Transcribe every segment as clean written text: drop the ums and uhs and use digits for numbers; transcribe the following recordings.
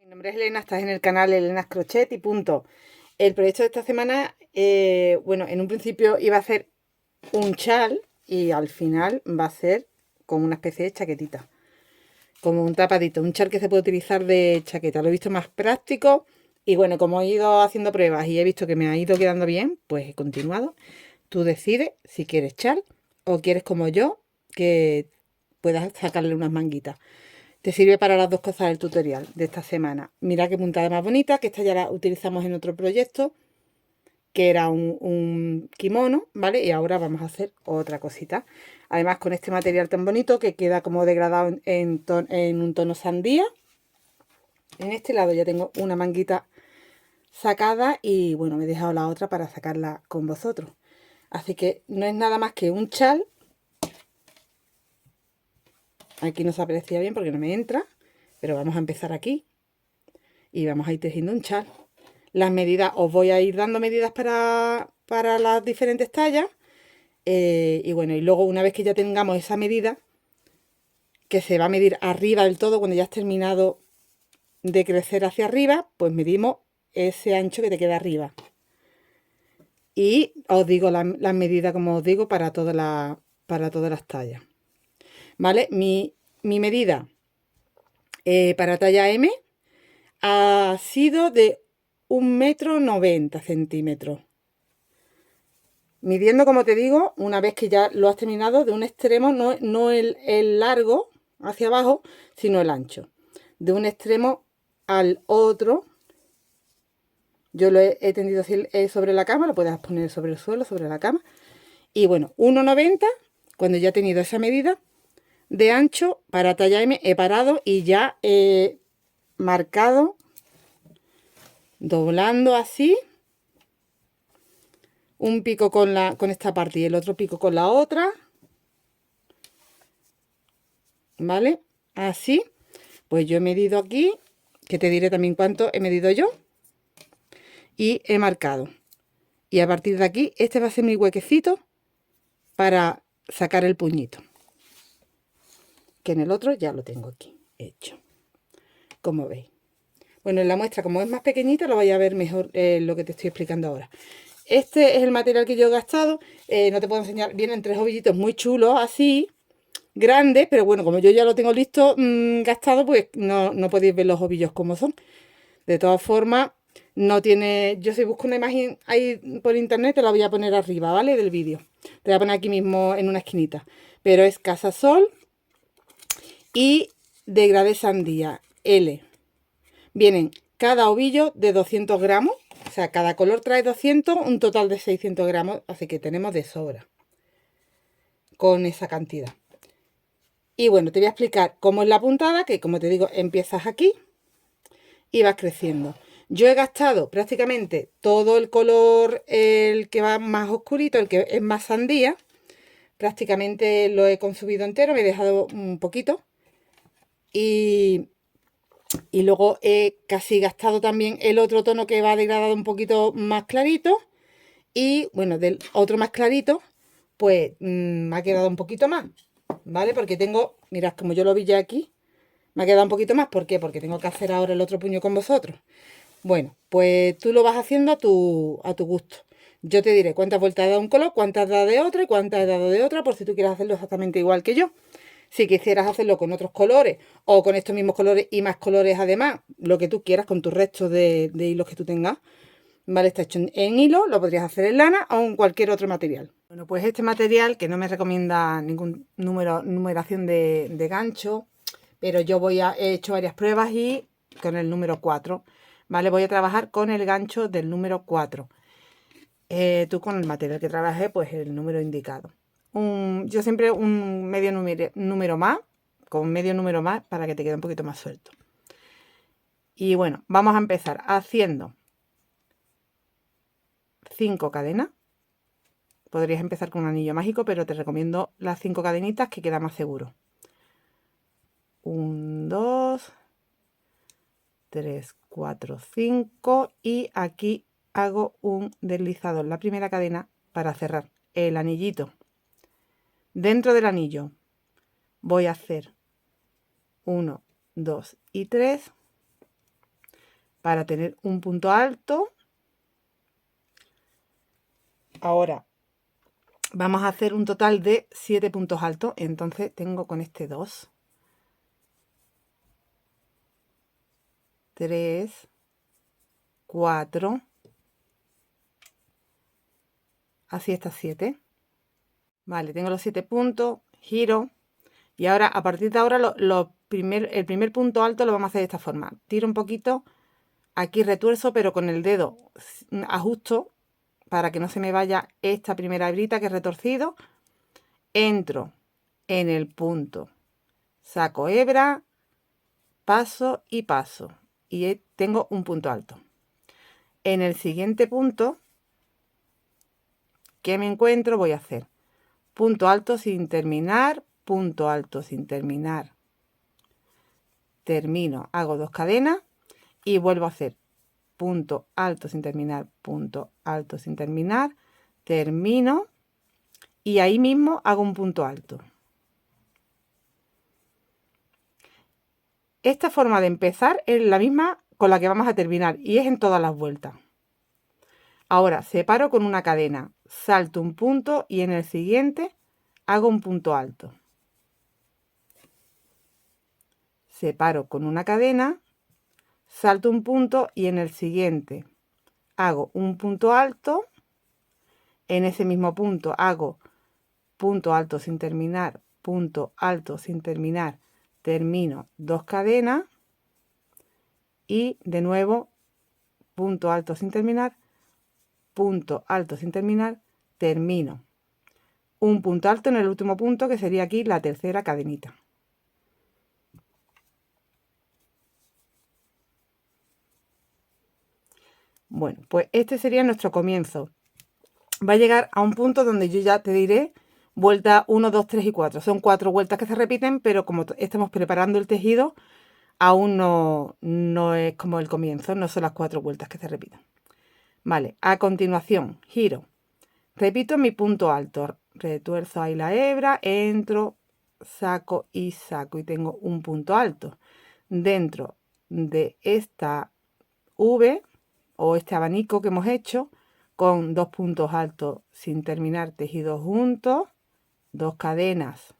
Mi nombre es Elena, estás en el canal Elena's Crochet y punto. El proyecto de esta semana, bueno, en un principio iba a ser un chal y al final va a ser como una especie de chaquetita, como un tapadito, un chal que se puede utilizar de chaqueta. Lo he visto más práctico y bueno, como he ido haciendo pruebas y he visto que me ha ido quedando bien, pues he continuado. Tú decides si quieres chal o quieres como yo, que puedas sacarle unas manguitas. Te sirve para las dos cosas del tutorial de esta semana. Mira qué puntada más bonita, que esta ya la utilizamos en otro proyecto, que era un kimono, ¿vale? Y ahora vamos a hacer otra cosita. Además, con este material tan bonito que queda como degradado en un tono sandía. En este lado ya tengo una manguita sacada y bueno, me he dejado la otra para sacarla con vosotros. Así que no es nada más que un chal. Aquí no se aprecia bien porque no me entra, pero vamos a empezar aquí y vamos a ir tejiendo un chal. Las medidas, os voy a ir dando medidas para las diferentes tallas. Y bueno, y luego una vez que ya tengamos esa medida, que se va a medir arriba del todo, cuando ya has terminado de crecer hacia arriba, pues medimos ese ancho que te queda arriba. Y os digo las medidas, como os digo, para todas las tallas. ¿Vale? Mi medida para talla M ha sido de 1,90 m. Midiendo, como te digo, una vez que ya lo has terminado, de un extremo, no el largo hacia abajo, sino el ancho. De un extremo al otro, yo lo he tendido así sobre la cama, lo puedes poner sobre el suelo, sobre la cama. Y bueno, 1,90, cuando ya he tenido esa medida de ancho para talla M, he parado y ya he marcado, doblando así, un pico con esta parte y el otro pico con la otra, ¿vale? Así, pues yo he medido aquí, que te diré también cuánto he medido yo, y he marcado. Y a partir de aquí, este va a ser mi huequecito para sacar el puñito, que en el otro ya lo tengo aquí hecho, como veis. Bueno, en la muestra, como es más pequeñita, lo vais a ver mejor lo que te estoy explicando ahora. Este es el material que yo he gastado. No te puedo enseñar, vienen 3 ovillitos muy chulos, así, grandes, pero bueno, como yo ya lo tengo listo, gastado, pues no podéis ver los ovillos como son. De todas formas, no tiene... Yo si busco una imagen ahí por internet, te la voy a poner arriba, ¿vale? Del vídeo. Te la voy a poner aquí mismo en una esquinita. Pero es Casasol y degradé sandía L. Vienen cada ovillo de 200 gramos. O sea, cada color trae 200, un total de 600 gramos. Así que tenemos de sobra con esa cantidad. Y bueno, te voy a explicar cómo es la puntada, que como te digo, empiezas aquí y vas creciendo. Yo he gastado prácticamente todo el color, el que va más oscurito, el que es más sandía. Prácticamente lo he consumido entero, me he dejado un poquito. Y luego he casi gastado también el otro tono que va degradado un poquito más clarito. Y bueno, del otro más clarito, pues me ha quedado un poquito más, ¿vale? Porque tengo, mirad, como yo lo vi ya aquí, me ha quedado un poquito más. ¿Por qué? Porque tengo que hacer ahora el otro puño con vosotros. Bueno, pues tú lo vas haciendo a tu gusto. Yo te diré cuántas vueltas he dado un color, cuántas he dado de otro y cuántas he dado de otra, por si tú quieres hacerlo exactamente igual que yo. Si quisieras hacerlo con otros colores o con estos mismos colores y más colores además, lo que tú quieras con tus restos de hilos que tú tengas, ¿vale? Está hecho en hilo, lo podrías hacer en lana o en cualquier otro material. Bueno, pues este material, que no me recomienda ningún numeración de gancho, pero yo he hecho varias pruebas y con el número 4, ¿vale? Voy a trabajar con el gancho del número 4. Tú con el material que trabajé, pues el número indicado. Yo siempre un medio número más, con medio número más, para que te quede un poquito más suelto. Y bueno, vamos a empezar haciendo 5 cadenas. Podrías empezar con un anillo mágico, pero te recomiendo las 5 cadenitas, que queda más seguro. 1, 2, 3, 4, 5 y aquí hago un deslizador, la primera cadena, para cerrar el anillito. Dentro del anillo voy a hacer 1, 2 y 3 para tener un punto alto. Ahora vamos a hacer un total de 7 puntos altos. Entonces tengo con este 2, 3, 4, así está 7. Vale, tengo los 7 puntos, giro. Y ahora, a partir de ahora, el primer punto alto lo vamos a hacer de esta forma. Tiro un poquito, aquí retuerzo, pero con el dedo ajusto para que no se me vaya esta primera hebrita que he retorcido. Entro en el punto, saco hebra, paso y paso. Y tengo un punto alto. En el siguiente punto que me encuentro voy a hacer punto alto sin terminar, punto alto sin terminar, termino, hago 2 cadenas y vuelvo a hacer punto alto sin terminar, punto alto sin terminar, termino y ahí mismo hago un punto alto. Esta forma de empezar es la misma con la que vamos a terminar y es en todas las vueltas. Ahora separo con una cadena, salto un punto y en el siguiente hago un punto alto. Separo con una cadena, salto un punto y en el siguiente hago un punto alto. En ese mismo punto hago punto alto sin terminar, punto alto sin terminar, termino 2 cadenas y de nuevo punto alto sin terminar, punto alto sin terminar, termino un punto alto en el último punto que sería aquí la tercera cadenita. Bueno, pues este sería nuestro comienzo. Va a llegar a un punto donde yo ya te diré vuelta 1, 2, 3 y 4. Son 4 vueltas que se repiten, pero como estamos preparando el tejido, aún no es como el comienzo, no son las 4 vueltas que se repiten. Vale, a continuación, giro. Repito mi punto alto, retuerzo ahí la hebra, entro, saco y tengo un punto alto. Dentro de esta V o este abanico que hemos hecho, con 2 puntos altos sin terminar tejidos juntos, 2 cadenas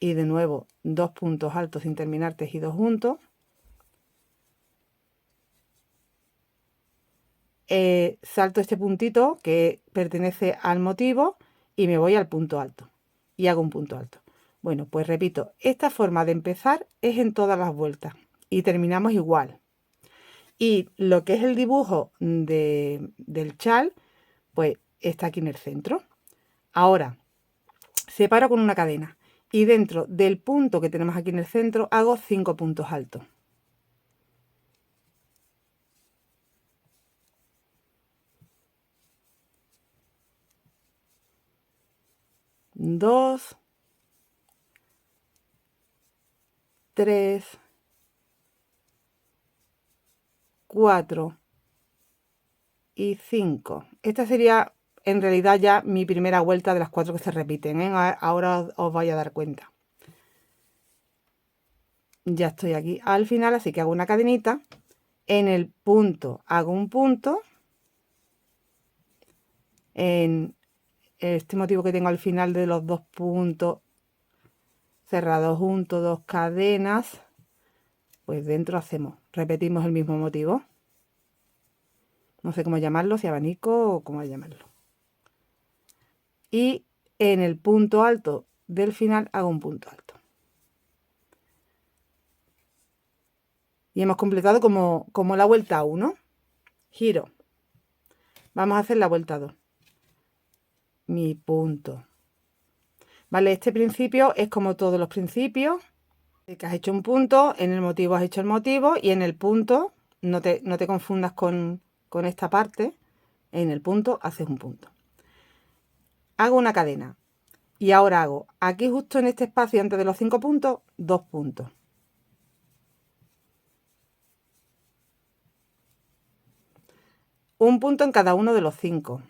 y de nuevo 2 puntos altos sin terminar tejidos juntos. Salto este puntito que pertenece al motivo y me voy al punto alto y hago un punto alto. Bueno, pues repito, esta forma de empezar es en todas las vueltas y terminamos igual. Y lo que es el dibujo del chal, pues está aquí en el centro. Ahora, separo con una cadena y dentro del punto que tenemos aquí en el centro hago 5 puntos altos. 2, 3, 4 y 5. Esta sería en realidad ya mi primera vuelta de las 4 que se repiten, ¿eh? Ahora os vais a dar cuenta. Ya estoy aquí al final, así que hago una cadenita. En el punto hago un punto. En este motivo que tengo al final de los 2 puntos cerrados juntos, 2 cadenas, pues dentro repetimos el mismo motivo. No sé cómo llamarlo, si abanico o cómo llamarlo. Y en el punto alto del final hago un punto alto. Y hemos completado como la vuelta 1. Giro. Vamos a hacer la vuelta 2. Mi punto. Vale, este principio es como todos los principios. Que has hecho un punto, en el motivo has hecho el motivo y en el punto, no te confundas con esta parte, en el punto haces un punto. Hago una cadena y ahora hago aquí justo en este espacio antes de los 5 puntos, 2 puntos. Un punto en cada uno de los 5.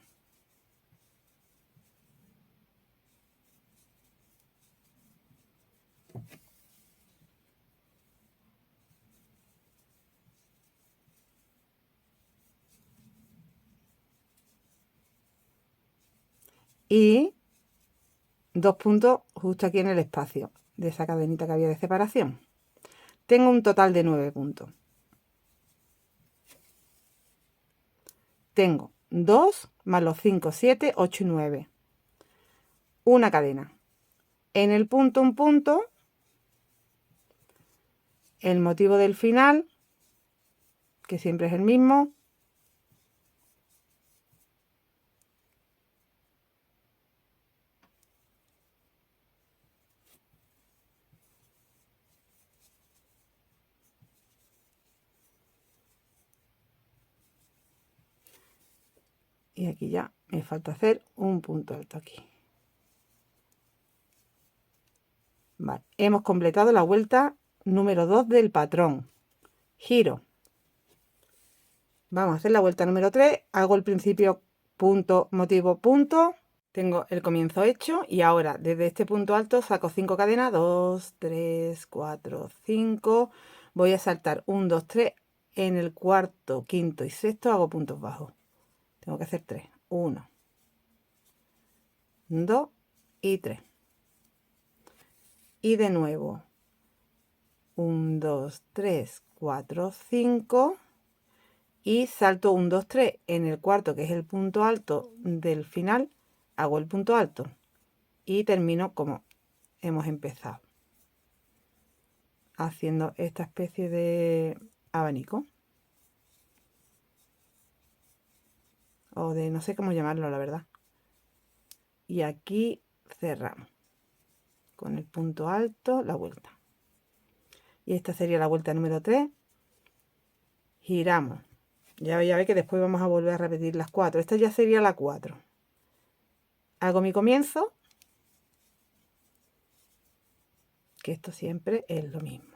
y 2 puntos justo aquí en el espacio de esa cadenita que había de separación. Tengo un total de 9 puntos. Tengo 2 más los 5, 7, 8 y 9. Una cadena. En el punto un punto, el motivo del final, que siempre es el mismo. Y aquí ya me falta hacer un punto alto aquí. Vale, hemos completado la vuelta número 2 del patrón. Giro. Vamos a hacer la vuelta número 3. Hago el principio, punto, motivo, punto. Tengo el comienzo hecho y ahora desde este punto alto saco 5 cadenas. 2, 3, 4, 5. Voy a saltar 1, 2, 3. En el cuarto, quinto y sexto hago puntos bajos. Tengo que hacer 3. 1, 2 y 3. Y de nuevo 1, 2, 3, 4, 5 y salto 1, 2, 3 en el cuarto, que es el punto alto del final, hago el punto alto y termino como hemos empezado, haciendo esta especie de abanico o de no sé cómo llamarlo, la verdad. Y aquí cerramos con el punto alto la vuelta. Y esta sería la vuelta número 3. Giramos. Ya veis que después vamos a volver a repetir las 4. Esta ya sería la 4. Hago mi comienzo, que esto siempre es lo mismo.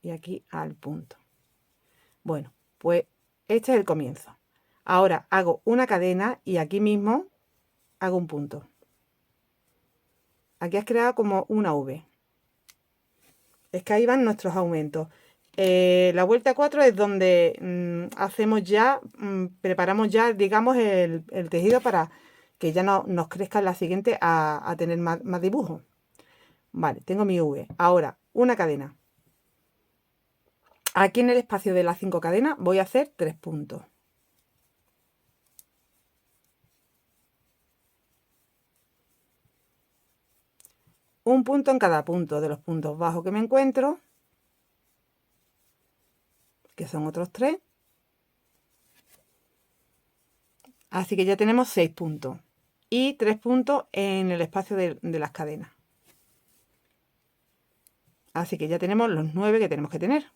Y aquí al punto. Bueno, pues este es el comienzo. Ahora hago una cadena y aquí mismo hago un punto. Aquí has creado como una V. Es que ahí van nuestros aumentos. La vuelta 4 es donde hacemos ya, preparamos ya, digamos, el tejido para que ya no, nos crezca en la siguiente a tener más dibujo. Vale, tengo mi V. Ahora, una cadena. Aquí en el espacio de las 5 cadenas voy a hacer 3 puntos. Un punto en cada punto de los puntos bajos que me encuentro, que son otros 3. Así que ya tenemos 6 puntos y 3 puntos en el espacio de las cadenas. Así que ya tenemos los 9 que tenemos que tener.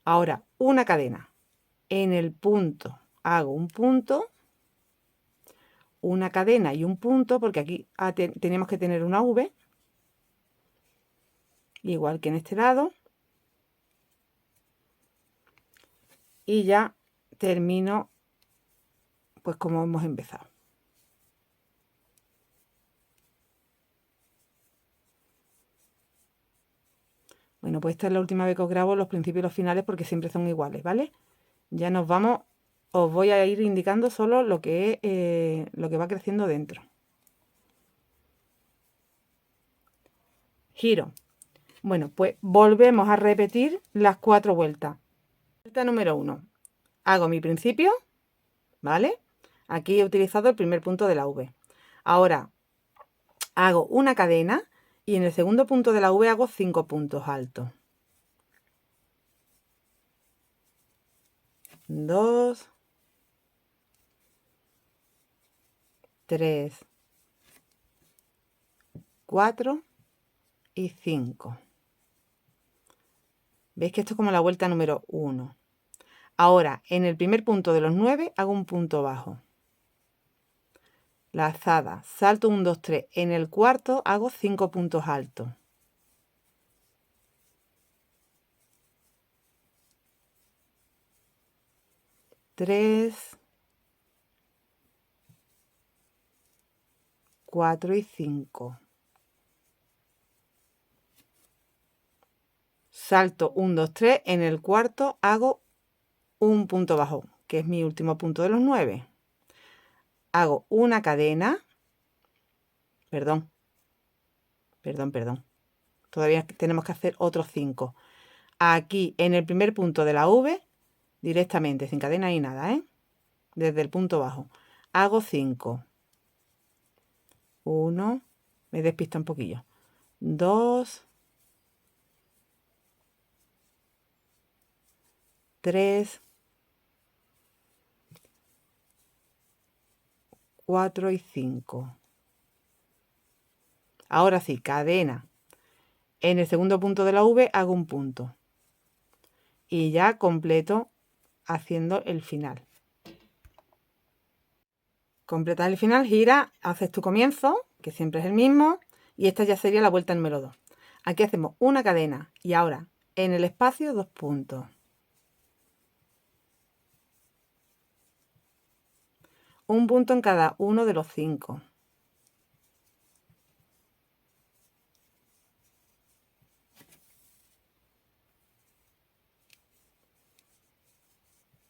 Ahora, una cadena. En el punto hago un punto, una cadena y un punto, porque aquí tenemos que tener una V, igual que en este lado. Y ya termino pues como hemos empezado. Bueno, pues esta es la última vez que os grabo los principios y los finales porque siempre son iguales, ¿vale? Ya nos vamos, os voy a ir indicando solo lo que es, lo que va creciendo dentro. Giro. Bueno, pues volvemos a repetir las 4 vueltas. Vuelta número 1. Hago mi principio, ¿vale? Aquí he utilizado el primer punto de la V. Ahora hago una cadena y en el segundo punto de la V hago 5 puntos altos. 2, 3, 4 y 5. ¿Veis que esto es como la vuelta número 1? Ahora, en el primer punto de los 9 hago un punto bajo. Lazada, salto 1, 2, 3. En el cuarto hago 5 puntos altos. 3, 4 y 5. Salto 1, 2, 3. En el cuarto hago un punto bajo, que es mi último punto de los 9. Hago una cadena. Perdón. Todavía tenemos que hacer otros 5. Aquí en el primer punto de la V, directamente, sin cadena ni nada, ¿eh? Desde el punto bajo. Hago 5. 1. Me despista un poquillo. 2. 3. 4 y 5. Ahora sí, cadena. En el segundo punto de la V hago un punto. Y ya completo haciendo el final. Completas el final, gira, haces tu comienzo, que siempre es el mismo, y esta ya sería la vuelta número 2. Aquí hacemos una cadena y ahora en el espacio 2 puntos. Un punto en cada uno de los 5.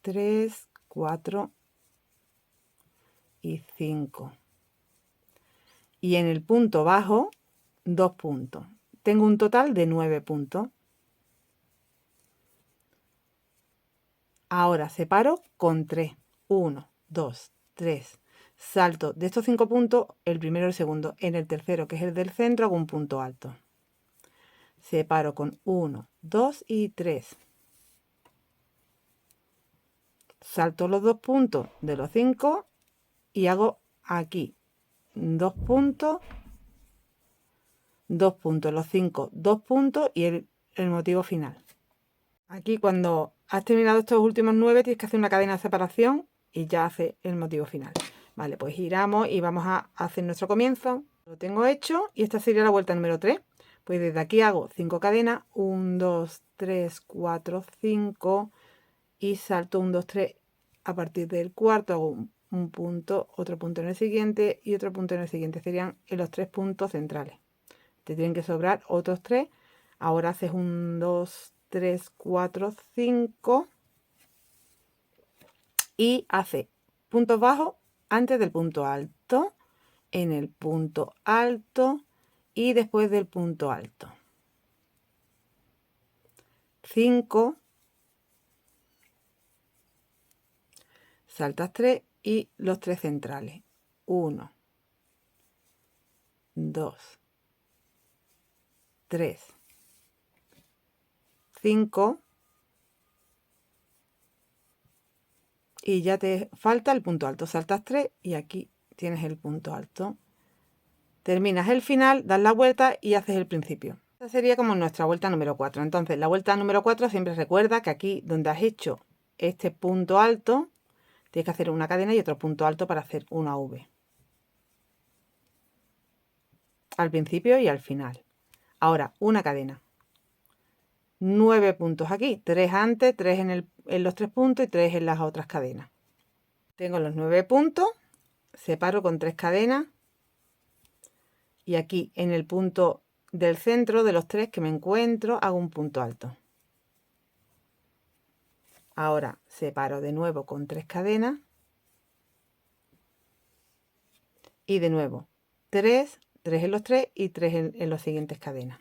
Tres, 4 y 5. Y en el punto bajo, 2 puntos. Tengo un total de 9 puntos. Ahora separo con 3. 1, 2, 3. Salto de estos 5 puntos, el primero y el segundo. En el tercero, que es el del centro, hago un punto alto. Separo con 1, 2 y 3. Salto los 2 puntos de los 5 y hago aquí 2 puntos, 2 puntos, los 5, 2 puntos y el motivo final. Aquí cuando has terminado estos últimos 9 tienes que hacer una cadena de separación y ya hace el motivo final. Vale, pues giramos y vamos a hacer nuestro comienzo. Lo tengo hecho y esta sería la vuelta número 3. Pues desde aquí hago 5 cadenas, 1, 2, 3, 4, 5 y salto 1, 2, 3. A partir del cuarto hago un punto, otro punto en el siguiente y otro punto en el siguiente. Serían en los 3 puntos centrales. Te tienen que sobrar otros 3. Ahora haces 1, 2, 3, 4, 5 y hace puntos bajos antes del punto alto, en el punto alto y después del punto alto. 5, saltas 3 y los 3 centrales. 1, 2, 3, 5 y ya te falta el punto alto. Saltas 3 y aquí tienes el punto alto. Terminas el final, das la vuelta y haces el principio. Esta sería como nuestra vuelta número 4. Entonces, la vuelta número 4 siempre recuerda que aquí donde has hecho este punto alto, tienes que hacer una cadena y otro punto alto para hacer una V. Al principio y al final. Ahora, una cadena. 9 puntos aquí, 3 antes, 3 en los 3 puntos y 3 en las otras cadenas. Tengo los 9 puntos, separo con 3 cadenas y aquí en el punto del centro de los 3 que me encuentro hago un punto alto. Ahora separo de nuevo con 3 cadenas y de nuevo 3, 3 en los 3 y 3 en las siguientes cadenas.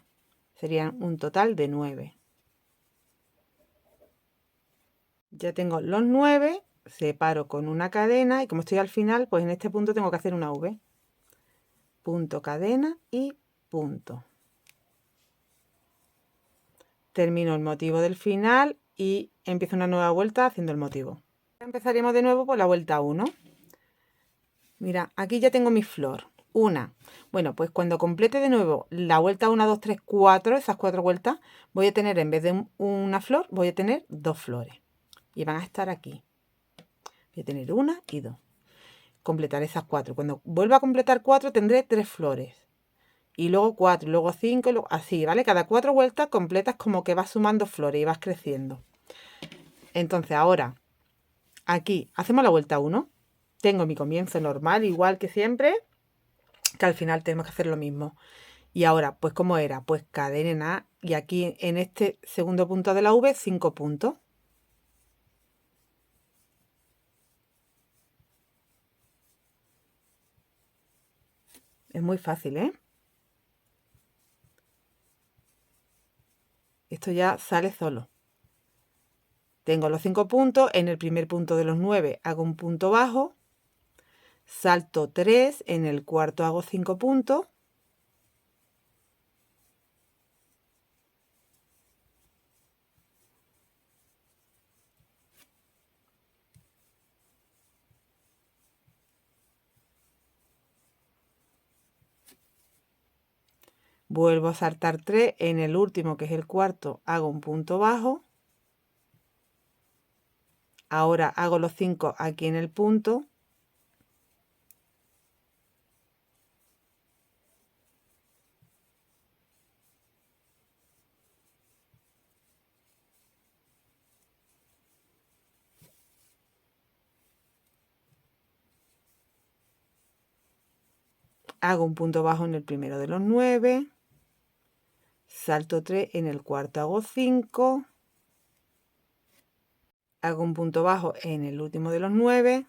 Serían un total de 9. Ya tengo los 9, separo con una cadena y como estoy al final, pues en este punto tengo que hacer una V. Punto, cadena y punto. Termino el motivo del final y empiezo una nueva vuelta haciendo el motivo. Empezaremos de nuevo por la vuelta 1. Mira, aquí ya tengo mi flor. Una. Bueno, pues cuando complete de nuevo la vuelta 1, 2, 3, 4, esas 4 vueltas, voy a tener en vez de una flor, voy a tener 2 flores. Y van a estar aquí. Voy a tener 1 y 2. Completar esas 4. Cuando vuelva a completar 4 tendré 3 flores. Y luego 4, y luego 5, y luego así, ¿vale? Cada 4 vueltas completas como que vas sumando flores y vas creciendo. Entonces ahora, aquí hacemos la vuelta 1. Tengo mi comienzo normal, igual que siempre. que al final tenemos que hacer lo mismo. Y ahora, pues ¿cómo era? Pues cadena y aquí en este segundo punto de la V, 5 puntos. Es muy fácil, ¿eh? Esto ya sale solo. Tengo los 5 puntos, en el primer punto de los 9 hago un punto bajo, salto 3, en el cuarto hago 5 puntos, vuelvo a saltar 3, en el último que es el cuarto hago un punto bajo, ahora hago los 5 aquí en el punto, hago un punto bajo en el primero de los 9, salto 3, en el cuarto hago 5, hago un punto bajo en el último de los 9,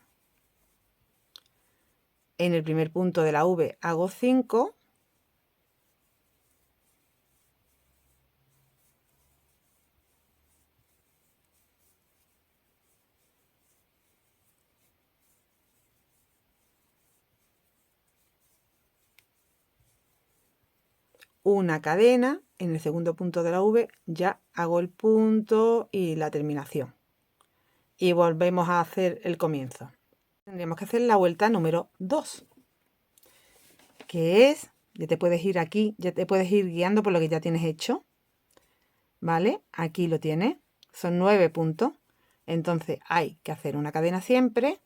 en el primer punto de la V hago 5, una cadena, en el segundo punto de la V ya hago el punto y la terminación. Y volvemos a hacer el comienzo. Tendríamos que hacer la vuelta número 2, que es, ya te puedes ir aquí, ya te puedes ir guiando por lo que ya tienes hecho, ¿vale? Aquí lo tienes, son 9 puntos, entonces hay que hacer una cadena siempre.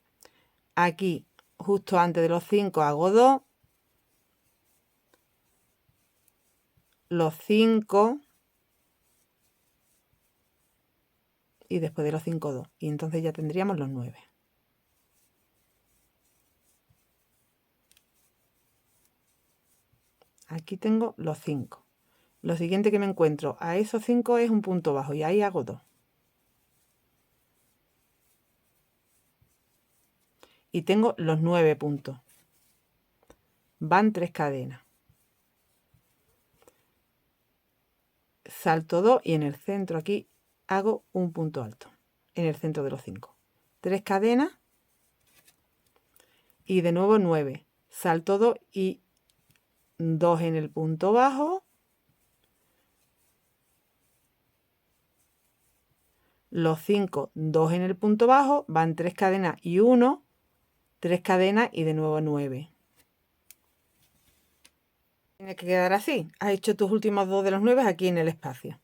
Aquí, justo antes de los 5, hago 2, los 5 y después de los 5, 2. Y entonces ya tendríamos los 9. Aquí tengo los 5. Lo siguiente que me encuentro a esos 5 es un punto bajo y ahí hago 2. Y tengo los 9 puntos. Van 3 cadenas. Salto 2 y en el centro aquí hago un punto alto. En el centro de los 5. 3 cadenas y de nuevo 9. Salto 2 y 2 en el punto bajo. Los 5, 2 en el punto bajo, van 3 cadenas y 1, 3 cadenas y de nuevo 9. Tiene que quedar así. Has hecho tus últimos 2 de los 9 aquí en el espacio.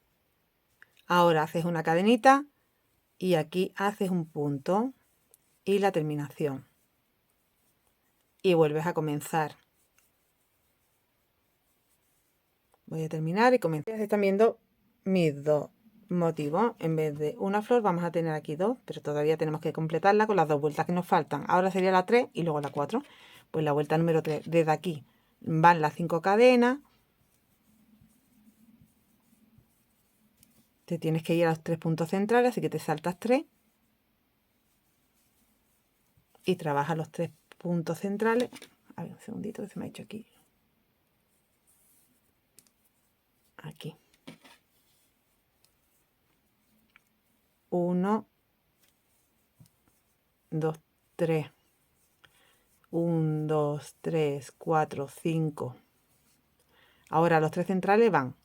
Ahora haces una cadenita y aquí haces un punto y la terminación. Y vuelves a comenzar. Voy a terminar y comenzar. Están viendo mis 2 motivos. En vez de una flor vamos a tener aquí 2, pero todavía tenemos que completarla con las 2 vueltas que nos faltan. Ahora sería la 3 y luego la 4. Pues la vuelta número 3. Desde aquí van las 5 cadenas. Te tienes que ir a los 3 puntos centrales, así que te saltas 3 y trabajas los 3 puntos centrales. A ver, un segundito que se me ha hecho aquí. Aquí. 1, 2, 3. 1, 2, 3, 4, 5. Ahora los 3 centrales van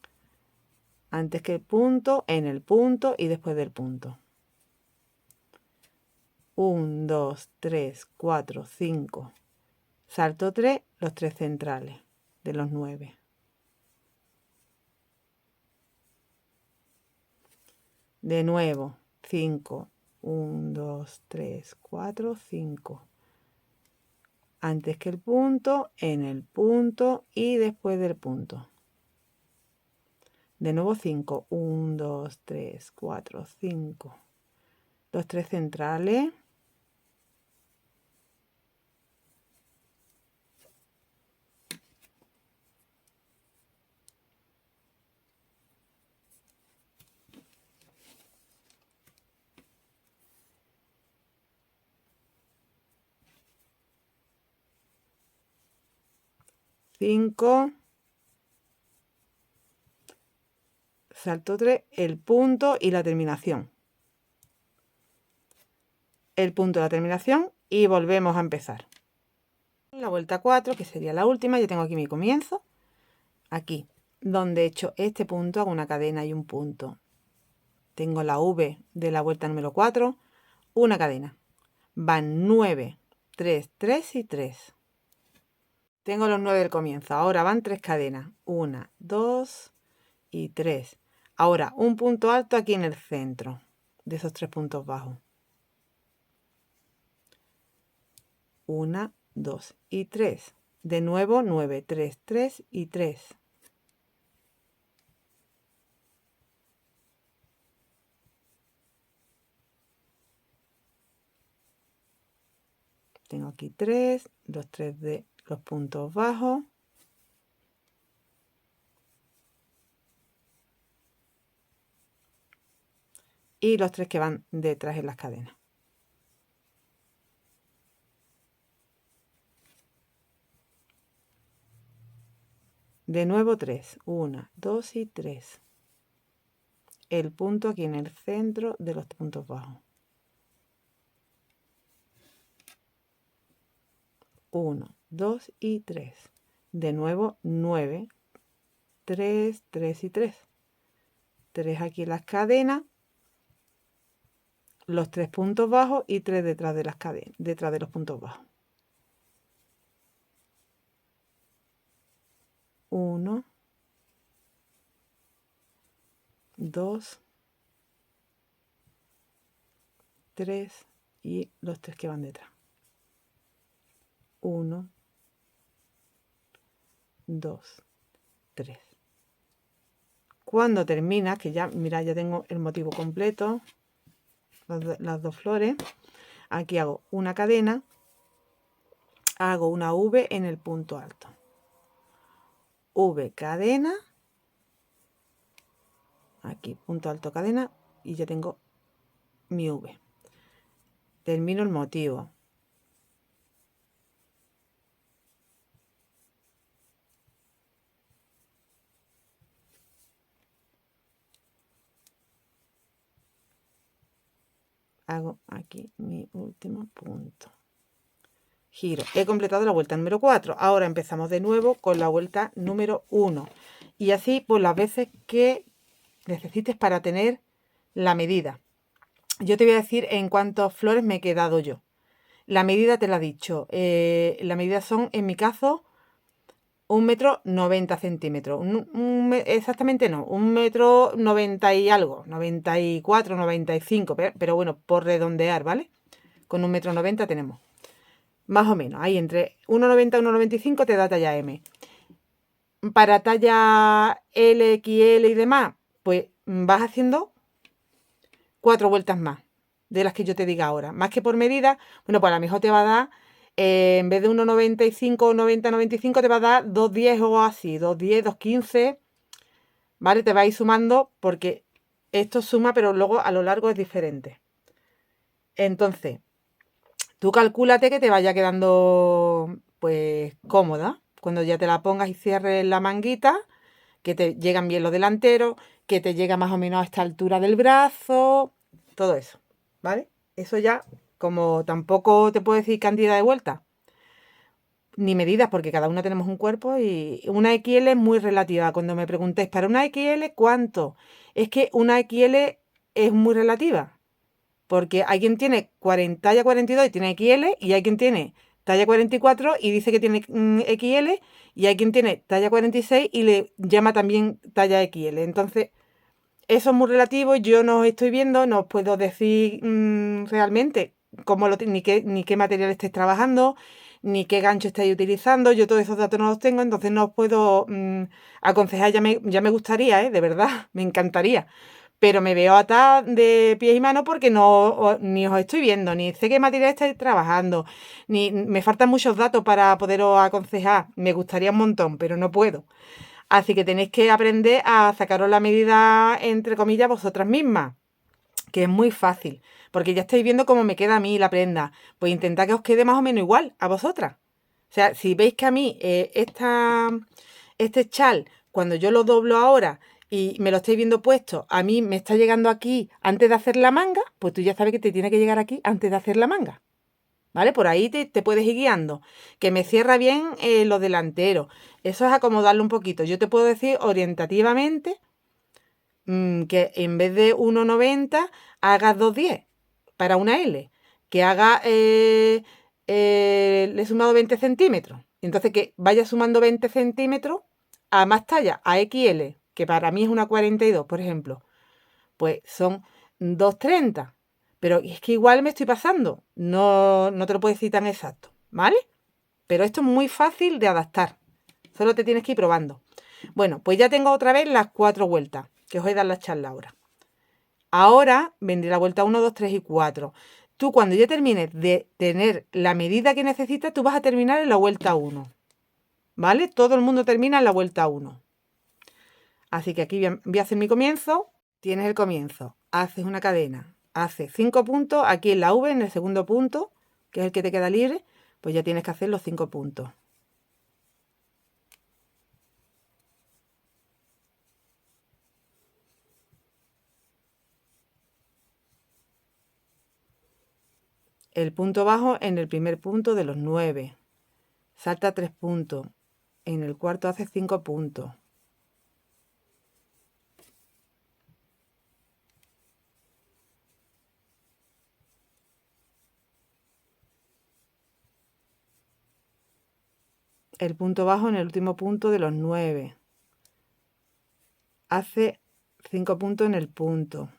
antes que el punto, en el punto y después del punto. 1, 2, 3, 4, 5. Salto 3, los 3 centrales de los 9. De nuevo, 5. 1, 2, 3, 4, 5. Antes que el punto, en el punto y después del punto. De nuevo 5. 1, 2, 3, 4, 5. Los 3 centrales. 5, salto 3, el punto y la terminación. El punto y la terminación y volvemos a empezar. La vuelta 4, que sería la última, yo tengo aquí mi comienzo. Aquí, donde he hecho este punto, hago una cadena y un punto. Tengo la V de la vuelta número 4, una cadena. Van 9, 3, 3 y 3. Tengo los 9 del comienzo. Ahora van 3 cadenas. 1, 2 y 3. Ahora un punto alto aquí en el centro de esos 3 puntos bajos. 1, 2 y 3. De nuevo 9, 3, 3 y 3. Tengo aquí 3, los 3 de los puntos bajos. Y los 3 que van detrás en las cadenas. De nuevo 3, 1, 2 y 3. El punto aquí en el centro de los puntos bajos. 1, 2 y 3. De nuevo 9, 3, 3 y 3. 3 aquí en las cadenas, los 3 puntos bajos y 3 detrás de las cadenas, detrás de los puntos bajos. 1, 2, 3 y los 3 que van detrás. 1, 2, 3. Cuando termina, que ya, mira, ya tengo el motivo completo, las dos flores, aquí hago una cadena, hago una V en el punto alto. V, cadena, aquí punto alto, cadena, y ya tengo mi V. Termino el motivo. Hago aquí mi último punto. Giro. He completado la vuelta número 4. Ahora empezamos de nuevo con la vuelta número 1. Y así por las veces que necesites para tener la medida. Yo te voy a decir en cuántas flores me he quedado yo. La medida te la he dicho. La medida son, en mi caso, 1,90 m. Exactamente no, 1,90 m y algo, 94, 95, pero bueno, por redondear, ¿vale? Con 1,90 m tenemos. Más o menos, ahí entre 1,90 y 1,95 te da talla M. Para talla L, XL y demás, pues vas haciendo 4 vueltas más de las que yo te diga ahora. Más que por medida, bueno, pues a lo mejor te va a dar, en vez de 1,95 o 90, 95, te va a dar 2,10 o así, 2,10, 2,15, ¿vale? Te va a ir sumando porque esto suma, pero luego a lo largo es diferente. Entonces, tú calcúlate que te vaya quedando, pues, cómoda. Cuando ya te la pongas y cierres la manguita, que te llegan bien los delanteros, que te llega más o menos a esta altura del brazo, todo eso, ¿vale? Eso ya, como tampoco te puedo decir cantidad de vueltas, ni medidas, porque cada una tenemos un cuerpo y una XL es muy relativa. Cuando me preguntéis, ¿para una XL cuánto? Es que una XL es muy relativa, porque hay quien tiene talla 42 y tiene XL, y hay quien tiene talla 44 y dice que tiene XL, y hay quien tiene talla 46 y le llama también talla XL. Entonces, eso es muy relativo, yo no os estoy viendo, no os puedo decir realmente cómo ni qué material estáis trabajando, ni qué gancho estáis utilizando. Yo todos esos datos no los tengo, entonces no os puedo aconsejar. Ya me gustaría, de verdad, me encantaría. Pero me veo atada de pies y manos porque ni os estoy viendo, ni sé qué material estáis trabajando, ni me faltan muchos datos para poderos aconsejar. Me gustaría un montón, pero no puedo. Así que tenéis que aprender a sacaros la medida, entre comillas, vosotras mismas, que es muy fácil, porque ya estáis viendo cómo me queda a mí la prenda. Pues intentad que os quede más o menos igual a vosotras, O sea, si veis que a mí este chal, cuando yo lo doblo ahora y me lo estáis viendo puesto, a mí me está llegando aquí antes de hacer la manga, pues tú ya sabes que te tiene que llegar aquí antes de hacer la manga. ¿Vale? Por ahí te puedes ir guiando. Que me cierra bien los delanteros. Eso es acomodarlo un poquito. Yo te puedo decir orientativamente que en vez de 1,90 hagas 2,10 para una L. Que haga, le he sumado 20 centímetros. Entonces que vaya sumando 20 centímetros a más talla, a XL, que para mí es una 42, por ejemplo. Pues son 2,30. Pero es que igual me estoy pasando. No te lo puedo decir tan exacto, ¿vale? Pero esto es muy fácil de adaptar. Solo te tienes que ir probando. Bueno, pues ya tengo otra vez las 4 vueltas, que os voy a dar la charla ahora. Ahora vendré la vuelta 1, 2, 3 y 4. Tú cuando ya termines de tener la medida que necesitas, tú vas a terminar en la vuelta 1. ¿Vale? Todo el mundo termina en la vuelta 1. Así que aquí voy a hacer mi comienzo. Tienes el comienzo. Haces una cadena. Haces 5 puntos. Aquí en la V, en el segundo punto, que es el que te queda libre, pues ya tienes que hacer los 5 puntos. El punto bajo en el primer punto de los 9. Salta 3 puntos. En el cuarto hace 5 puntos. El punto bajo en el último punto de los 9. Hace 5 puntos en el punto.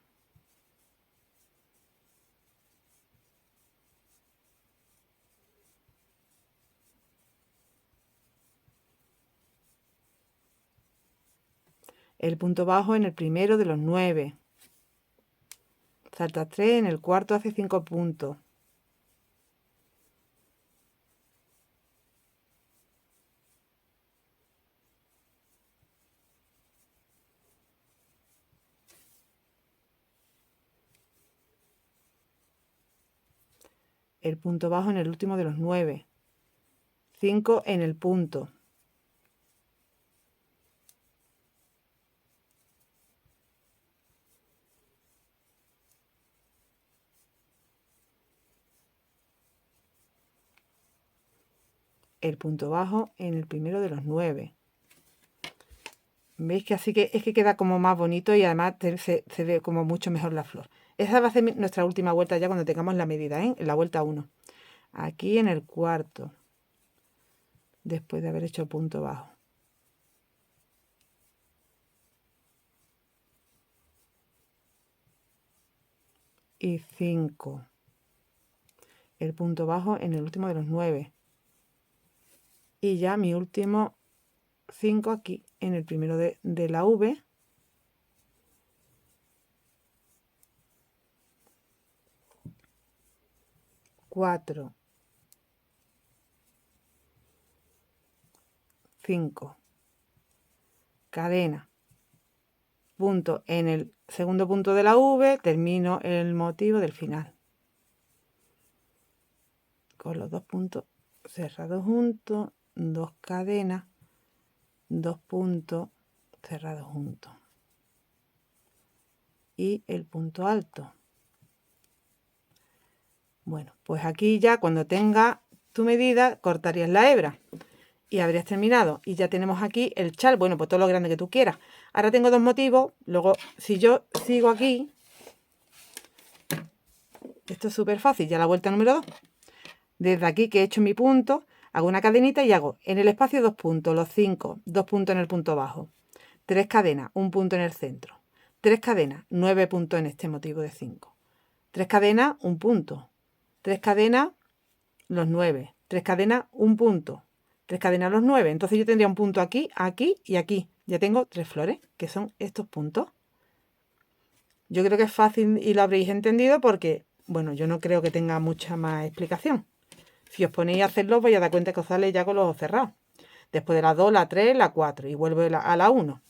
El punto bajo en el primero de los 9. Salta 3, en el cuarto hace 5 puntos. El punto bajo en el último de los 9. 5 en el punto. El punto bajo en el primero de los 9. ¿Veis que así que es que queda como más bonito y además se ve como mucho mejor la flor? Esa va a ser nuestra última vuelta ya cuando tengamos la medida, ¿eh? En la vuelta 1. Aquí en el cuarto, después de haber hecho punto bajo. Y 5. El punto bajo en el último de los 9. Y ya mi último 5 aquí en el primero de la V. Cuatro. 5. Cadena. Punto en el segundo punto de la V, termino el motivo del final. Con los 2 puntos cerrados juntos, 2 cadenas, 2 puntos cerrados juntos. Y el punto alto. Bueno, pues aquí ya cuando tenga tu medida, cortarías la hebra y habrías terminado. Y ya tenemos aquí el chal, bueno, pues todo lo grande que tú quieras. Ahora tengo 2 motivos, luego si yo sigo aquí, esto es súper fácil, ya la vuelta número 2. Desde aquí que he hecho mi punto, hago una cadenita y hago en el espacio 2 puntos, los 5, 2 puntos en el punto bajo, 3 cadenas, 1 punto en el centro, 3 cadenas, 9 puntos en este motivo de 5, 3 cadenas, 1 punto, 3 cadenas, los 9, 3 cadenas, 1 punto, 3 cadenas, los 9. Entonces yo tendría un punto aquí, aquí y aquí. Ya tengo 3 flores, que son estos puntos. Yo creo que es fácil y lo habréis entendido porque, bueno, yo no creo que tenga mucha más explicación. Si os ponéis a hacerlo, vais a dar cuenta que os sale ya con los ojos cerrados. Después de la 2, la 3, la 4 y vuelvo a la 1.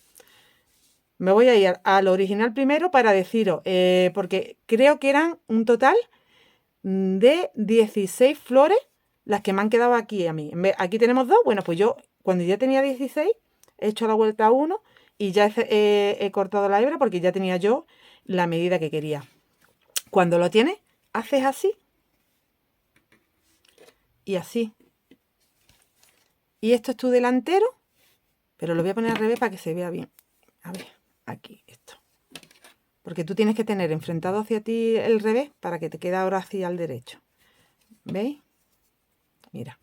Me voy a ir al original primero para deciros, porque creo que eran un total de 16 flores las que me han quedado aquí a mí. Aquí tenemos 2, bueno, pues yo cuando ya tenía 16 he hecho la vuelta a 1 y ya he cortado la hebra porque ya tenía yo la medida que quería. Cuando lo tienes, haces así y así. Y esto es tu delantero, pero lo voy a poner al revés para que se vea bien. A ver, aquí, esto. Porque tú tienes que tener enfrentado hacia ti el revés para que te quede ahora hacia el derecho. ¿Veis? Mira.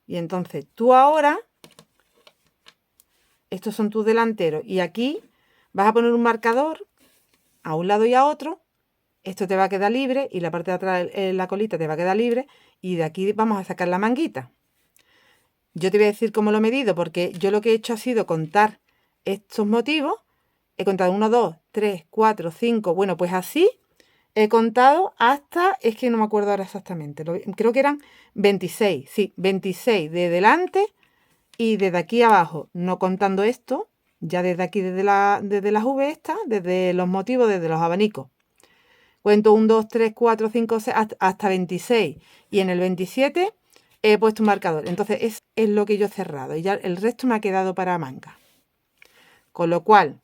Y entonces tú ahora, estos son tus delanteros. Y aquí vas a poner un marcador a un lado y a otro. Esto te va a quedar libre y la parte de atrás, la colita, te va a quedar libre. Y de aquí vamos a sacar la manguita. Yo te voy a decir cómo lo he medido, porque yo lo que he hecho ha sido contar estos motivos. He contado 1, 2, 3, 4, 5. Bueno, pues así he contado hasta, es que no me acuerdo ahora exactamente, creo que eran 26, sí, 26 de delante y desde aquí abajo, no contando esto, ya desde aquí, desde las V estas, desde los motivos, desde los abanicos. Cuento 1, 2, 3, 4, 5, 6, hasta 26. Y en el 27 he puesto un marcador. Entonces es lo que yo he cerrado. Y ya el resto me ha quedado para manga. Con lo cual,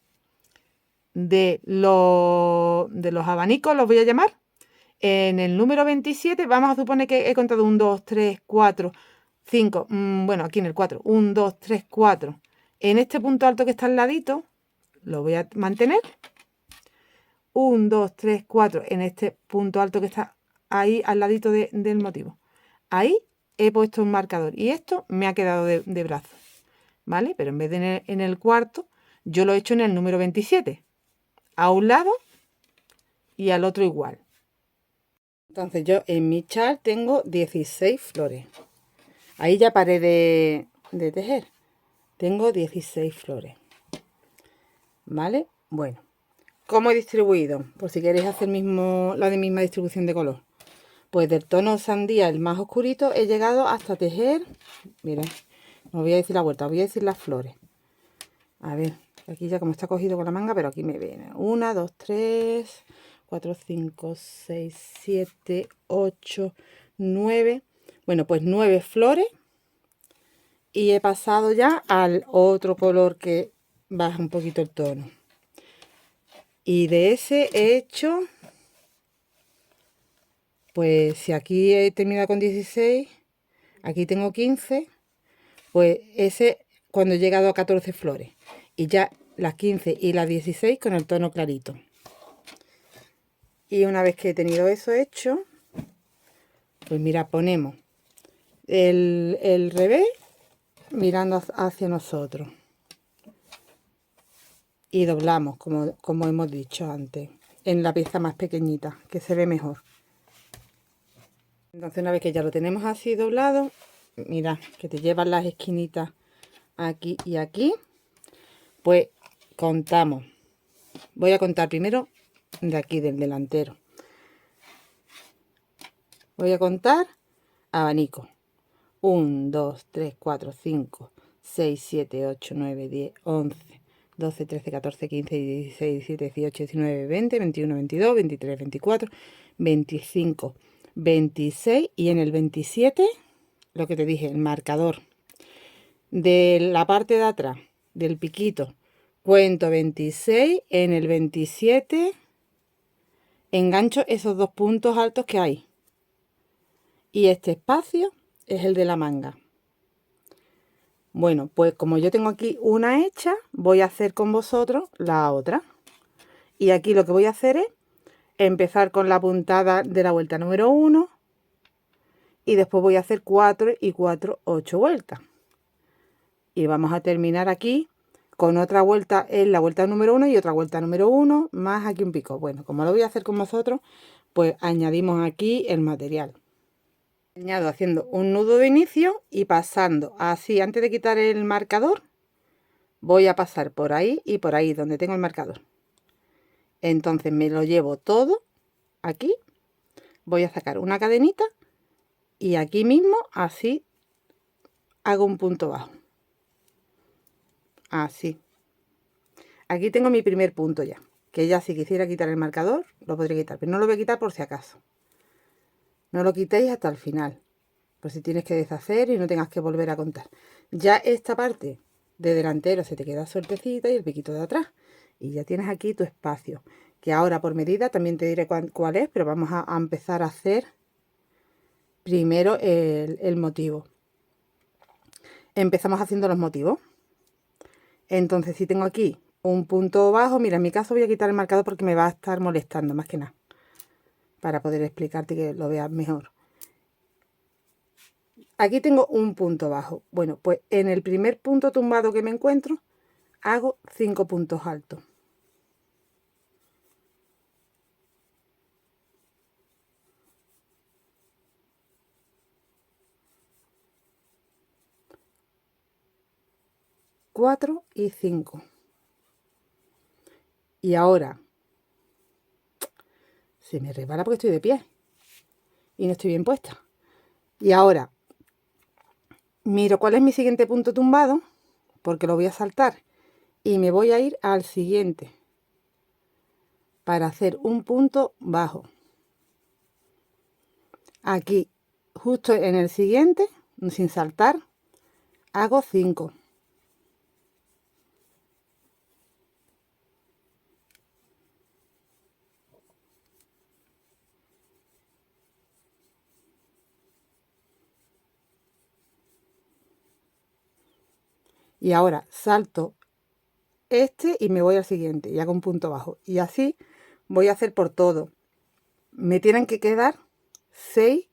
de los abanicos los voy a llamar. En el número 27 vamos a suponer que he contado 1, 2, 3, 4, 5. Bueno, aquí en el 4. 1, 2, 3, 4. En este punto alto que está al ladito, lo voy a mantener. 1, 2, 3, 4 en este punto alto que está ahí al ladito del motivo. Ahí he puesto un marcador y esto me ha quedado de brazo, ¿vale? Pero en vez de en el cuarto, yo lo he hecho en el número 27. A un lado y al otro igual. Entonces yo en mi chal tengo 16 flores. Ahí ya paré de tejer. Tengo 16 flores. ¿Vale? Bueno. ¿Cómo he distribuido? Por si queréis hacer la misma distribución de color. Pues del tono sandía, el más oscurito, he llegado hasta tejer. Mirad, no voy a decir la vuelta, os voy a decir las flores. A ver, aquí ya como está cogido con la manga, pero aquí me viene 1, 2, 3, 4, 5, 6, 7, 8, 9. Bueno, pues 9 flores. Y he pasado ya al otro color que baja un poquito el tono. Y de ese he hecho, pues si aquí he terminado con 16, aquí tengo 15, pues ese cuando he llegado a 14 flores. Y ya las 15 y las 16 con el tono clarito. Y una vez que he tenido eso hecho, pues mira, ponemos el revés mirando hacia nosotros. Y doblamos, como hemos dicho antes, en la pieza más pequeñita, que se ve mejor. Entonces una vez que ya lo tenemos así doblado, mira, que te llevan las esquinitas aquí y aquí, pues contamos. Voy a contar primero de aquí, del delantero. Voy a contar abanico. 1, 2, 3, 4, 5, 6, 7, 8, 9, 10, 11, 12, 13, 14, 15, 16, 17, 18, 19, 20, 21, 22, 23, 24, 25, 26 y en el 27, lo que te dije, el marcador de la parte de atrás del piquito, cuento 26, en el 27 engancho esos dos puntos altos que hay y este espacio es el de la manga. Bueno, pues como yo tengo aquí una hecha, voy a hacer con vosotros la otra. Y aquí lo que voy a hacer es empezar con la puntada de la vuelta número 1 y después voy a hacer 4 y 4, 8 vueltas. Y vamos a terminar aquí con otra vuelta en la vuelta número 1 y otra vuelta número 1, más aquí un pico. Bueno, como lo voy a hacer con vosotros, pues añadimos aquí el material. Añado haciendo un nudo de inicio y pasando así, antes de quitar el marcador, voy a pasar por ahí y por ahí donde tengo el marcador. Entonces me lo llevo todo aquí, voy a sacar una cadenita y aquí mismo así hago un punto bajo. Así. Aquí tengo mi primer punto ya, que ya si quisiera quitar el marcador lo podría quitar, pero no lo voy a quitar por si acaso. No lo quitéis hasta el final, por si tienes que deshacer y no tengas que volver a contar. Ya esta parte de delantero se te queda sueltecita y el piquito de atrás. Y ya tienes aquí tu espacio, que ahora por medida también te diré cuál es, pero vamos a empezar a hacer primero el motivo. Empezamos haciendo los motivos. Entonces, si tengo aquí un punto bajo, mira, en mi caso voy a quitar el marcador porque me va a estar molestando más que nada, para poder explicarte que lo veas mejor. Aquí tengo un punto bajo. Bueno, pues en el primer punto tumbado que me encuentro, hago 5 puntos altos. Cuatro y 5. Y ahora se me resbala porque estoy de pie y no estoy bien puesta. Y ahora miro cuál es mi siguiente punto tumbado, porque lo voy a saltar, y me voy a ir al siguiente para hacer un punto bajo. Aquí, justo en el siguiente, sin saltar, hago 5. Y ahora salto este y me voy al siguiente y hago un punto bajo. Y así voy a hacer por todo. Me tienen que quedar 6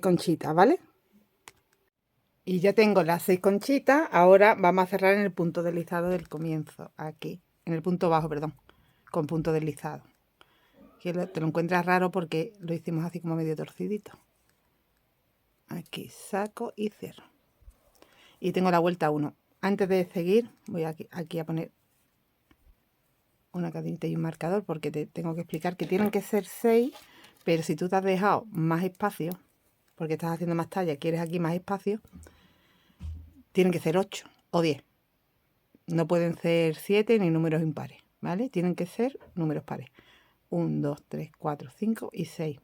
conchitas, ¿vale? Y ya tengo las 6 conchitas. Ahora vamos a cerrar en el punto deslizado del comienzo, aquí, en el punto bajo, perdón, con punto deslizado. Que te lo encuentras raro porque lo hicimos así como medio torcidito. Aquí saco y cierro. Y tengo la vuelta 1. Antes de seguir, voy aquí a poner una cadenita y un marcador porque te tengo que explicar que tienen que ser 6, pero si tú te has dejado más espacio, porque estás haciendo más talla, quieres aquí más espacio, tienen que ser 8 o 10. No pueden ser 7 ni números impares, ¿vale? Tienen que ser números pares. 1, 2, 3, 4, 5 y 6.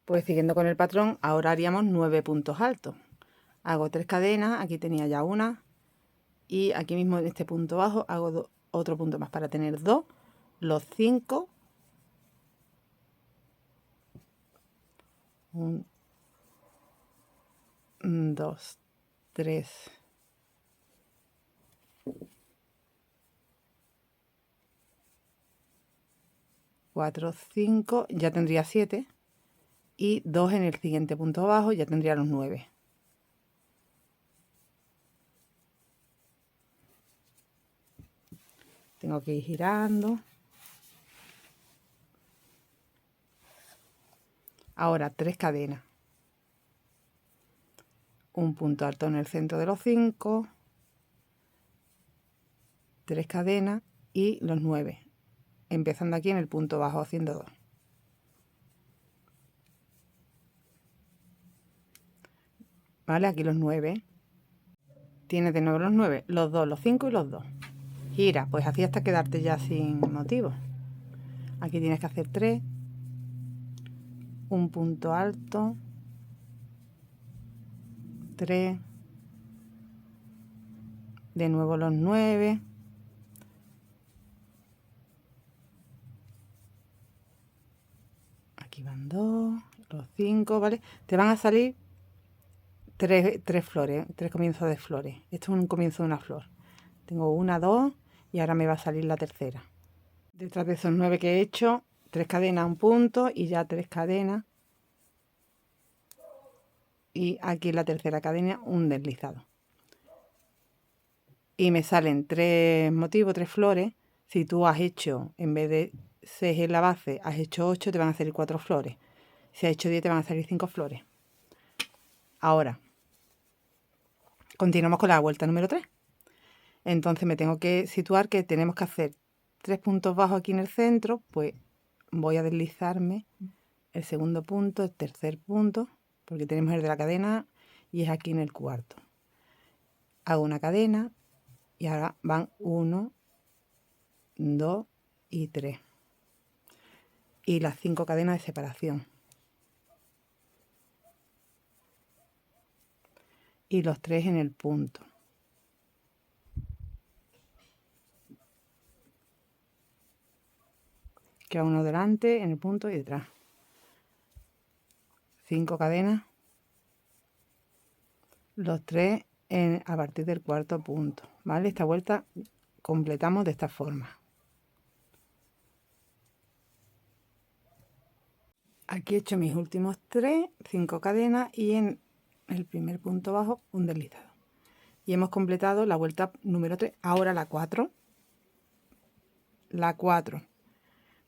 Pues siguiendo con el patrón, ahora haríamos 9 puntos altos. Hago 3 cadenas, aquí tenía ya una, y aquí mismo en este punto bajo hago otro punto más para tener 2, los 5, 1, 2, 3, 4, 5, ya tendría 7, y 2 en el siguiente punto bajo, ya tendría los 9. Tengo que ir girando. Ahora 3 cadenas. Un punto alto en el centro de los 5, 3 cadenas y los 9. Empezando aquí en el punto bajo haciendo 2. ¿Vale? Aquí los 9. Tienes de nuevo los 9, los 2, los 5 y los 2. Gira, pues así hasta quedarte ya sin motivo. Aquí tienes que hacer 3, un punto alto, 3, de nuevo los 9, aquí van 2, los 5, ¿vale? Te van a salir 3 flores, 3 comienzos de flores. Esto es un comienzo de una flor. Tengo 1, 2 y ahora me va a salir la tercera. Detrás de esos 9 que he hecho, 3 cadenas, un punto y ya 3 cadenas. Y aquí en la tercera cadena un deslizado. Y me salen 3 motivos, 3 flores. Si tú has hecho, en vez de 6 en la base, has hecho 8, te van a salir 4 flores. Si has hecho 10, te van a salir 5 flores. Ahora, continuamos con la vuelta número 3. Entonces me tengo que situar que tenemos que hacer 3 puntos bajos aquí en el centro, pues voy a deslizarme el segundo punto, el tercer punto, porque tenemos el de la cadena y es aquí en el cuarto. Hago una cadena y ahora van 1, 2 y 3. Y las 5 cadenas de separación. y los 3 en el punto. Queda uno delante, en el punto y detrás. 5 cadenas, los 3 a partir del cuarto punto, ¿vale? Esta vuelta completamos de esta forma. Aquí he hecho mis últimos 5 cadenas y en el primer punto bajo un deslizado. Y hemos completado la vuelta número 3. Ahora la 4. La 4.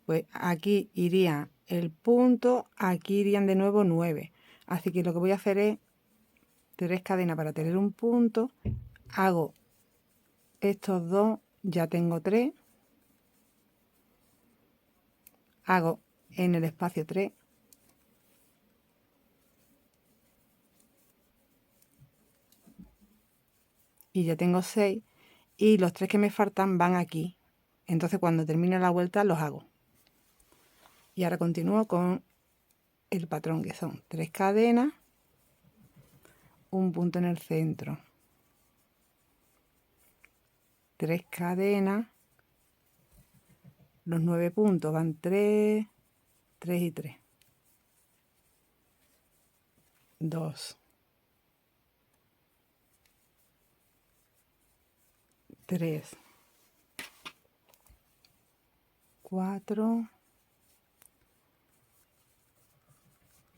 Pues aquí iría el punto, aquí irían de nuevo 9. Así que lo que voy a hacer es 3 cadenas para tener un punto. Hago estos dos, ya tengo 3. Hago en el espacio 3. Y ya tengo 6. Y los 3 que me faltan van aquí. Entonces cuando termine la vuelta los hago. Y ahora continúo con el patrón, que son 3 cadenas, un punto en el centro, 3 cadenas, los 9 puntos van 3, 3 y 3, 2, 3, 4,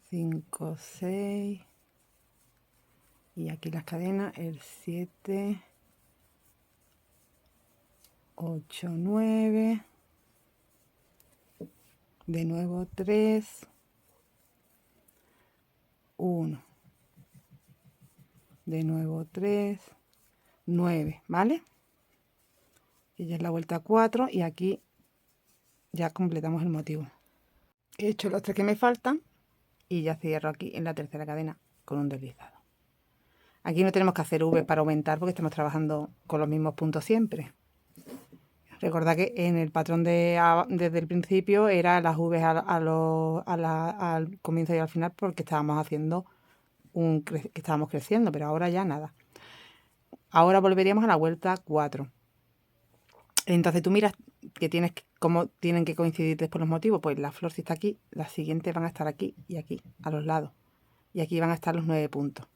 5, 6, y aquí las cadenas, el 7, 8, 9, de nuevo 3, 1, de nuevo 3, 9, ¿vale? Y ya es la vuelta 4 y aquí ya completamos el motivo. He hecho los 3 que me faltan y ya cierro aquí en la tercera cadena con un deslizado. Aquí no tenemos que hacer V para aumentar porque estamos trabajando con los mismos puntos siempre. Recordad que en el patrón desde el principio era las V al comienzo y al final porque estábamos haciendo que estábamos creciendo, pero ahora ya nada. Ahora volveríamos a la vuelta 4. Entonces tú miras que cómo tienen que coincidir después los motivos. Pues la flor si está aquí, las siguientes van a estar aquí y aquí, a los lados. Y aquí van a estar los 9 puntos.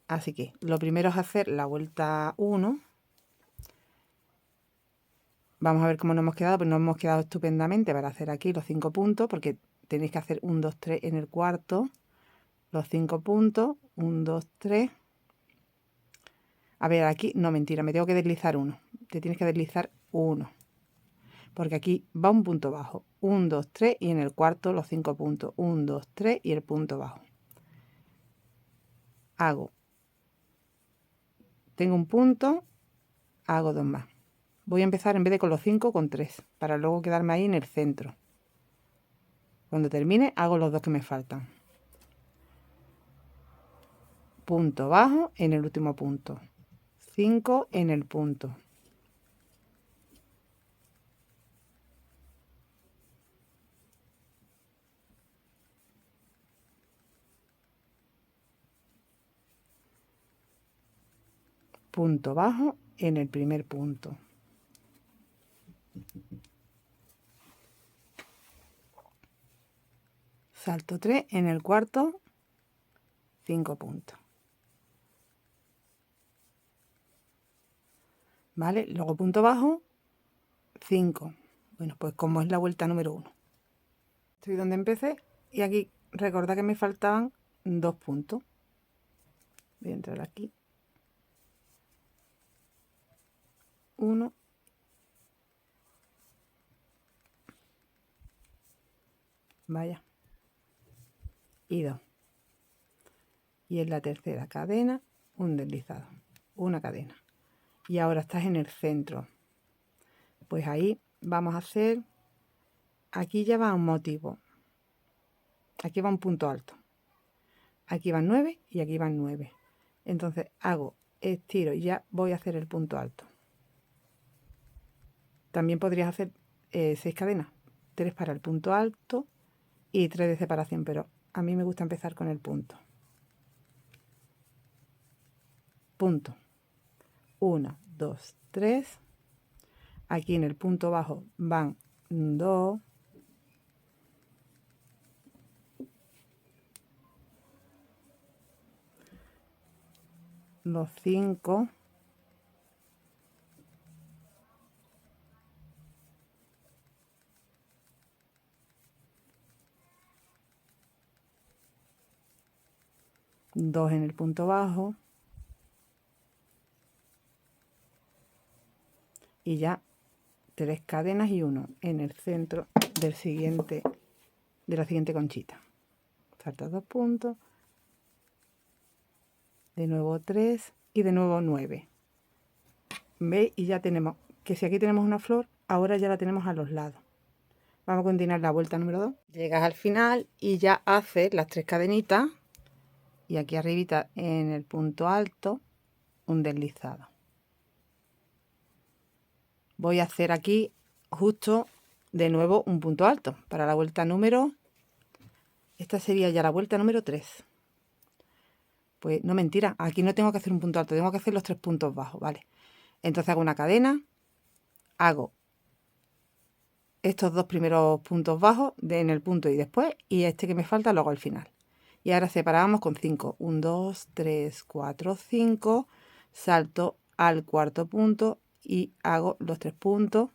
Así que lo primero es hacer la vuelta 1. Vamos a ver cómo nos hemos quedado. Pues nos hemos quedado estupendamente para hacer aquí los 5 puntos, porque tenéis que hacer 1, 2, 3 en el cuarto. Los 5 puntos, 1, 2, 3. A ver, aquí, no, mentira, me tengo que deslizar uno. Te tienes que deslizar uno. Porque aquí va un punto bajo. 1, 2, 3 y en el cuarto los 5 puntos. 1, 2, 3 y el punto bajo. Tengo un punto, hago 2 más. Voy a empezar en vez de con los 5 con 3, para luego quedarme ahí en el centro. Cuando termine hago los 2 que me faltan. Punto bajo en el último punto. 5 en el punto. Punto bajo en el primer punto. Salto 3 en el cuarto, 5 puntos. ¿Vale? Luego punto bajo, 5. Bueno, pues como es la vuelta número 1. Estoy donde empecé y aquí recordad que me faltaban 2 puntos. Voy a entrar aquí. 1. Vaya. Y 2. Y en la tercera cadena, un deslizado. Una cadena. Y ahora estás en el centro. Pues ahí vamos a hacer... Aquí ya va un motivo. Aquí va un punto alto. Aquí van 9 y aquí van 9. Entonces hago, estiro y ya voy a hacer el punto alto. También podrías hacer 6 cadenas. 3 para el punto alto y 3 de separación, pero a mí me gusta empezar con el punto. puntos. 1, 2, 3. Aquí en el punto bajo van 2. Los 5. Dos en el punto bajo. Y ya 3 cadenas y 1 en el centro del siguiente, de la siguiente conchita. Salta 2 puntos. De nuevo 3 y de nuevo 9. ¿Veis? Y ya tenemos que si aquí tenemos una flor, ahora ya la tenemos a los lados. Vamos a continuar la vuelta número 2. Llegas al final y ya haces las 3 cadenitas y aquí arribita en el punto alto un deslizado. Voy a hacer aquí justo de nuevo un punto alto para la vuelta número, esta sería ya la vuelta número 3. Pues no, mentira, aquí no tengo que hacer un punto alto, tengo que hacer los 3 puntos bajos, ¿vale? Entonces hago una cadena, hago estos 2 primeros puntos bajos en el punto y después, y este que me falta lo hago al final. Y ahora separamos con 5, 1, 2, 3, 4, 5, salto al cuarto punto y hago los 3 puntos.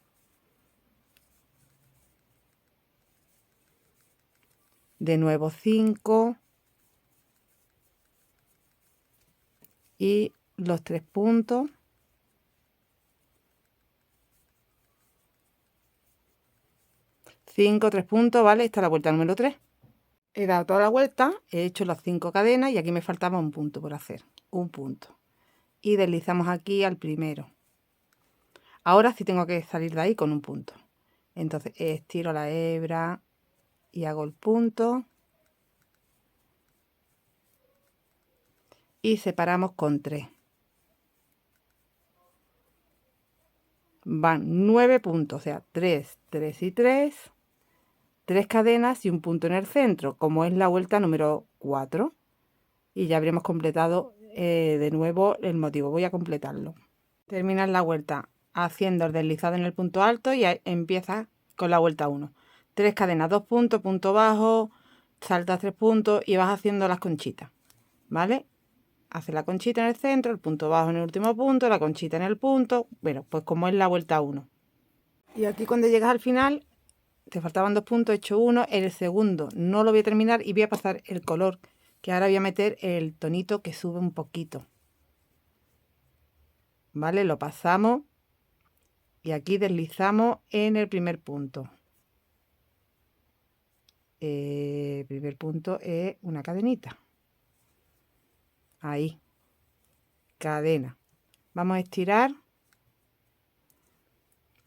De nuevo 5 y los 3 puntos. 5, 3 puntos, ¿vale? Esta es la vuelta número 3. He dado toda la vuelta, he hecho las 5 cadenas y aquí me faltaba un punto por hacer. Un punto. Y deslizamos aquí al primero. Ahora sí tengo que salir de ahí con un punto. Entonces estiro la hebra y hago el punto. Y separamos con 3. Van 9 puntos, o sea, 3, 3 y 3. 3 cadenas y un punto en el centro, como es la vuelta número 4. Y ya habremos completado de nuevo el motivo. Voy a completarlo. Terminas la vuelta haciendo el deslizado en el punto alto y empiezas con la vuelta 1. 3 cadenas, 2 puntos, punto bajo, saltas 3 puntos y vas haciendo las conchitas, ¿vale? Haces la conchita en el centro, el punto bajo en el último punto, la conchita en el punto. Bueno, pues como es la vuelta 1. Y aquí cuando llegas al final, te faltaban 2 puntos, he hecho 1. El segundo no lo voy a terminar y voy a pasar el color, que ahora voy a meter el tonito que sube un poquito. ¿Vale? Lo pasamos y aquí deslizamos en el primer punto. El primer punto es una cadenita. Ahí. Cadena. Vamos a estirar.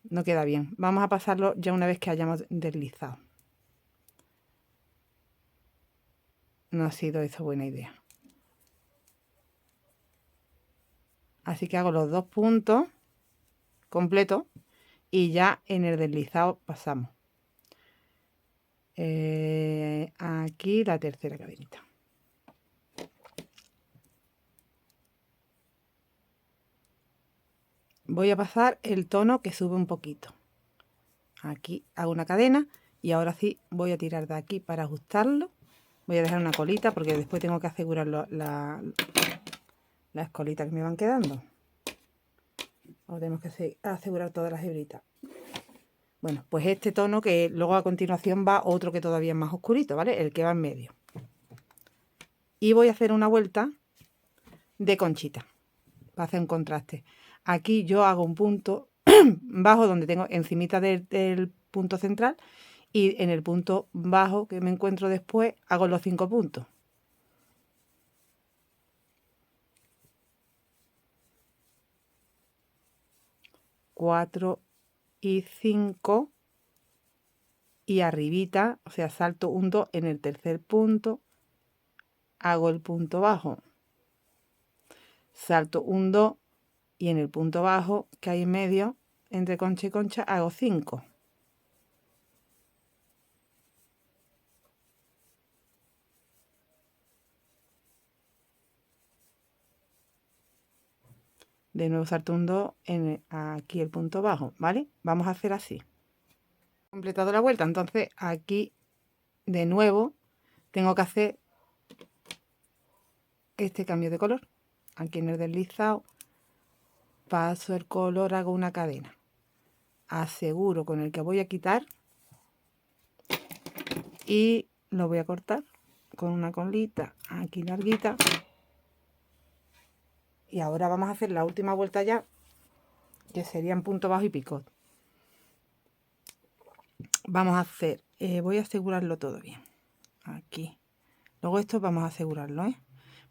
No queda bien. Vamos a pasarlo ya una vez que hayamos deslizado. No ha sido eso buena idea. Así que hago los 2 puntos completos y ya en el deslizado pasamos. Aquí la tercera cadenita. Voy a pasar el tono que sube un poquito. Aquí hago una cadena y ahora sí voy a tirar de aquí para ajustarlo. Voy a dejar una colita porque después tengo que asegurar las colitas que me van quedando. O tenemos que asegurar todas las hebritas. Bueno, pues este tono que luego a continuación va otro que todavía es más oscurito, ¿vale? El que va en medio. Y voy a hacer una vuelta de conchita para hacer un contraste. Aquí yo hago un punto bajo donde tengo encimita del punto central y en el punto bajo que me encuentro después hago los 5 puntos. Cuatro y 5 y arribita, o sea, salto un 2 en el tercer punto, hago el punto bajo, salto un 2 y en el punto bajo que hay en medio entre concha y concha hago 5. de nuevo salto un 2 aquí el punto bajo, ¿vale? Vamos a hacer así. Completado la vuelta, entonces aquí de nuevo tengo que hacer este cambio de color. Aquí en el deslizado paso el color, hago una cadena, aseguro con el que voy a quitar y lo voy a cortar con una colita aquí larguita. Y ahora vamos a hacer la última vuelta ya, que serían punto bajo y picot. Vamos a hacer, voy a asegurarlo todo bien aquí. Luego esto vamos a asegurarlo,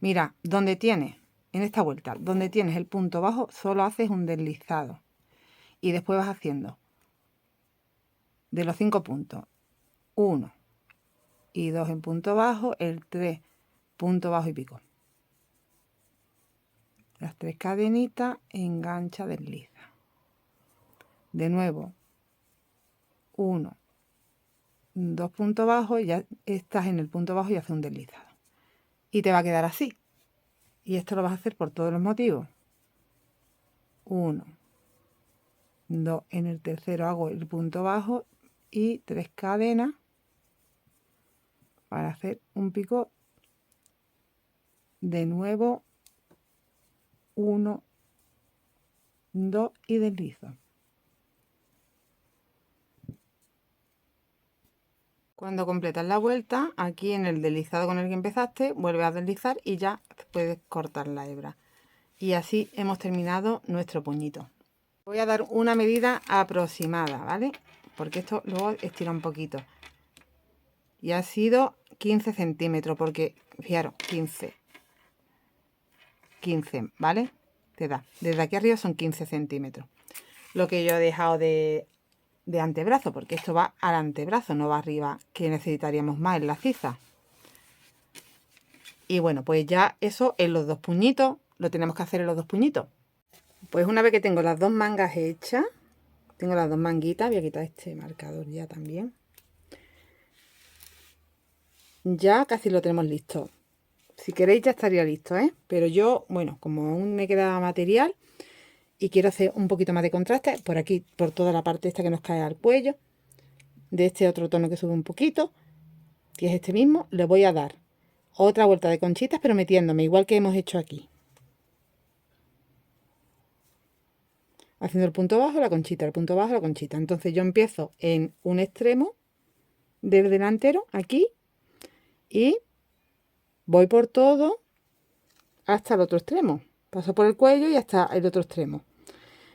mira, donde tienes en esta vuelta, donde tienes el punto bajo, solo haces un deslizado y después vas haciendo de los 5 puntos 1 y 2 en punto bajo, el 3 punto bajo y pico. Las 3 cadenitas, engancha, desliza. De nuevo 1, 2 puntos bajos, ya estás en el punto bajo y haces un deslizado. Y te va a quedar así. Y esto lo vas a hacer por todos los motivos. 1, 2, en el tercero hago el punto bajo y 3 cadenas para hacer un picot. De nuevo 1, 2 y deslizo. Cuando completas la vuelta, aquí en el deslizado con el que empezaste, vuelves a deslizar y ya puedes cortar la hebra. Y así hemos terminado nuestro puñito. Voy a dar una medida aproximada, ¿vale? Porque esto luego estira un poquito. Y ha sido 15 centímetros, porque, fijaros, 15, ¿vale? Te da. Desde aquí arriba son 15 centímetros. Lo que yo he dejado de antebrazo, porque esto va al antebrazo, no va arriba, que necesitaríamos más en la ciza. Y bueno, pues ya eso en los 2 puñitos, lo tenemos que hacer en los 2 puñitos. Pues una vez que tengo las 2 mangas hechas, tengo las 2 manguitas, voy a quitar este marcador ya también. Ya casi lo tenemos listo. Si queréis ya estaría listo, pero yo, bueno, como aún me queda material y quiero hacer un poquito más de contraste, por aquí, por toda la parte esta que nos cae al cuello, de este otro tono que sube un poquito, que es este mismo, le voy a dar otra vuelta de conchitas, pero metiéndome igual que hemos hecho aquí. Haciendo el punto bajo, la conchita, el punto bajo, la conchita. Entonces yo empiezo en un extremo del delantero, aquí, y voy por todo hasta el otro extremo. Paso por el cuello y hasta el otro extremo.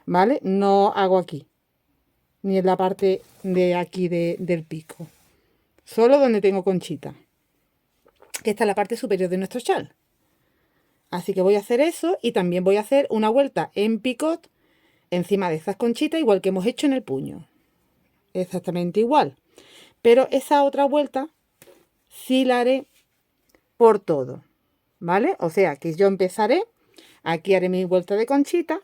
¿Vale? No hago aquí, ni en la parte de aquí del pico. Solo donde tengo conchita, que esta es la parte superior de nuestro chal. Así que voy a hacer eso y también voy a hacer una vuelta en picot encima de esas conchitas, igual que hemos hecho en el puño. Exactamente igual. Pero esa otra vuelta sí la haré por todo, ¿vale? O sea, que yo empezaré, aquí haré mi vuelta de conchita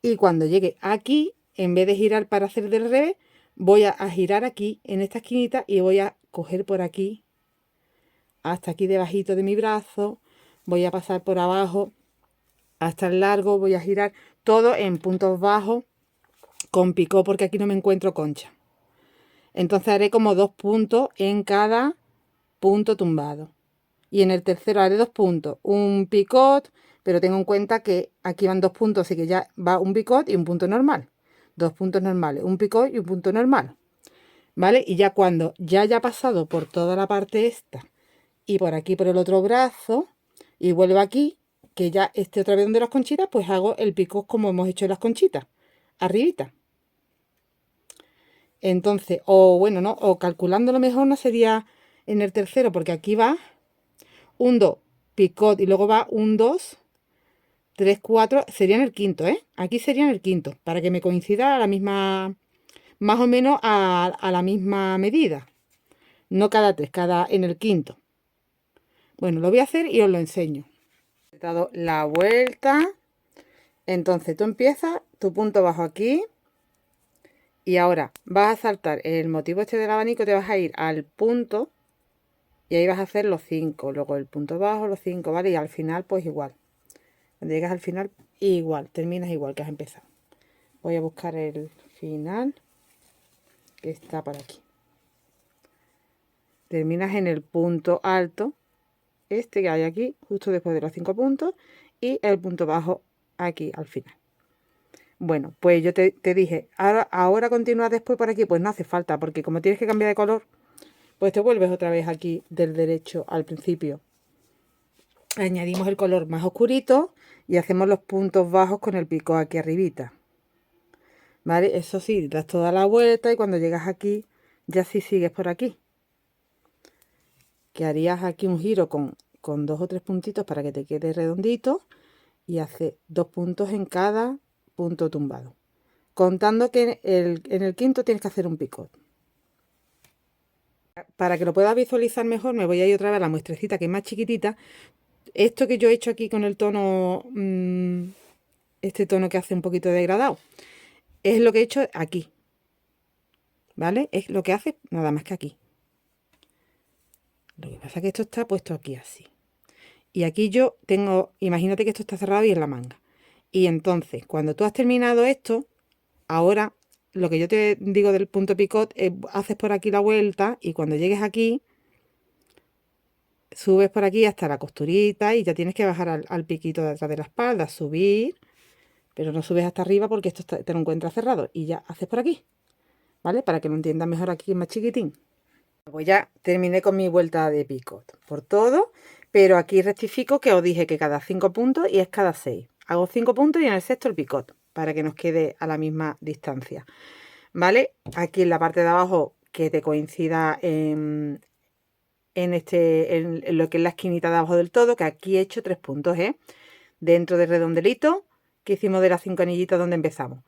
y cuando llegue aquí, en vez de girar para hacer del revés, voy a girar aquí en esta esquinita y voy a coger por aquí hasta aquí debajito de mi brazo, voy a pasar por abajo hasta el largo, voy a girar todo en puntos bajos con picot porque aquí no me encuentro concha. Entonces haré como 2 puntos en cada punto tumbado. Y en el tercero haré 2 puntos, un picot, pero tengo en cuenta que aquí van 2 puntos, así que ya va un picot y un punto normal. 2 puntos normales, un picot y un punto normal. ¿Vale? Y ya cuando ya haya pasado por toda la parte esta y por aquí por el otro brazo y vuelvo aquí, que ya esté otra vez donde las conchitas, pues hago el picot como hemos hecho en las conchitas, arribita. Entonces, o bueno, no, o calculándolo mejor no sería en el tercero, porque aquí va un 2, picot y luego va un 2, 3, 4, sería en el quinto, Aquí sería en el quinto, para que me coincida a la misma, más o menos a la misma medida. No cada 3, cada en el quinto. Bueno, lo voy a hacer y os lo enseño. He dado la vuelta. Entonces tú empiezas tu punto bajo aquí. Y ahora vas a saltar el motivo este del abanico, te vas a ir al punto. Y ahí vas a hacer los 5. Luego el punto bajo, los 5, ¿vale? Y al final pues igual. Cuando llegas al final, igual, terminas igual que has empezado. Voy a buscar el final, que está por aquí. Terminas en el punto alto, este que hay aquí, justo después de los 5 puntos, y el punto bajo aquí al final. Bueno, pues yo te dije, ahora continúas después por aquí, pues no hace falta, porque como tienes que cambiar de color, pues te vuelves otra vez aquí del derecho al principio. Añadimos el color más oscurito y hacemos los puntos bajos con el pico aquí arribita. ¿Vale? Eso sí, das toda la vuelta y cuando llegas aquí, ya sí sigues por aquí. Que harías aquí un giro con 2 o 3 puntitos para que te quede redondito y hace 2 puntos en cada punto tumbado. Contando que en el quinto tienes que hacer un picot. Para que lo puedas visualizar mejor, me voy a ir otra vez a la muestrecita que es más chiquitita. Esto que yo he hecho aquí con el tono, este tono que hace un poquito degradado, es lo que he hecho aquí. ¿Vale? Es lo que hace nada más que aquí. Lo que pasa es que esto está puesto aquí así. Y aquí yo tengo, imagínate que esto está cerrado y en la manga. Y entonces, cuando tú has terminado esto, ahora lo que yo te digo del punto picot es haces por aquí la vuelta y cuando llegues aquí, subes por aquí hasta la costurita y ya tienes que bajar al piquito de atrás de la espalda, subir, pero no subes hasta arriba porque esto te lo encuentras cerrado. Y ya haces por aquí, ¿vale? Para que lo entiendas mejor aquí más chiquitín. Pues ya terminé con mi vuelta de picot por todo, pero aquí rectifico que os dije que cada 5 puntos y es cada 6. Hago 5 puntos y en el sexto el picot, para que nos quede a la misma distancia. ¿Vale? Aquí en la parte de abajo que te coincida en lo que es la esquinita de abajo del todo, que aquí he hecho 3 puntos, ¿eh? Dentro del redondelito que hicimos de las 5 anillitas donde empezamos.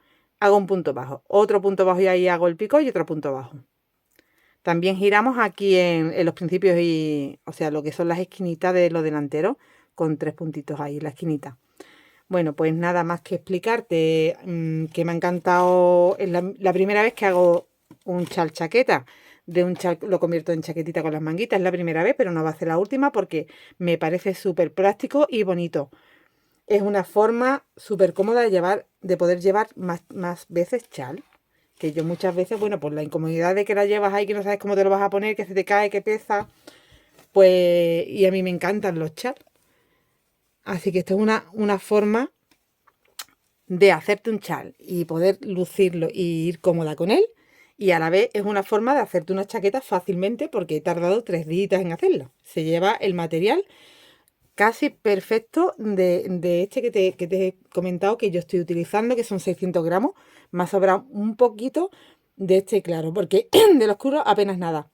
Hago un punto bajo, otro punto bajo y ahí hago el picot y otro punto bajo. También giramos aquí en los principios y, o sea, lo que son las esquinitas de los delanteros, con 3 puntitos ahí, la esquinita. Bueno, pues nada más que explicarte que me ha encantado, es la primera vez que hago un chal chaqueta. De un chal lo convierto en chaquetita con las manguitas, es la primera vez, pero no va a ser la última porque me parece súper práctico y bonito. Es una forma súper cómoda de poder llevar más veces chal. Que yo muchas veces, bueno, por la incomodidad de que la llevas ahí, que no sabes cómo te lo vas a poner, que se te cae, que pesa, pues, y a mí me encantan los chals. Así que esto es una forma de hacerte un chal y poder lucirlo y ir cómoda con él. Y a la vez es una forma de hacerte una chaqueta fácilmente porque he tardado 3 días en hacerlo. Se lleva el material casi perfecto de este que te he comentado que yo estoy utilizando, que son 600 gramos. Me ha sobrado un poquito de este claro, porque del oscuro apenas nada.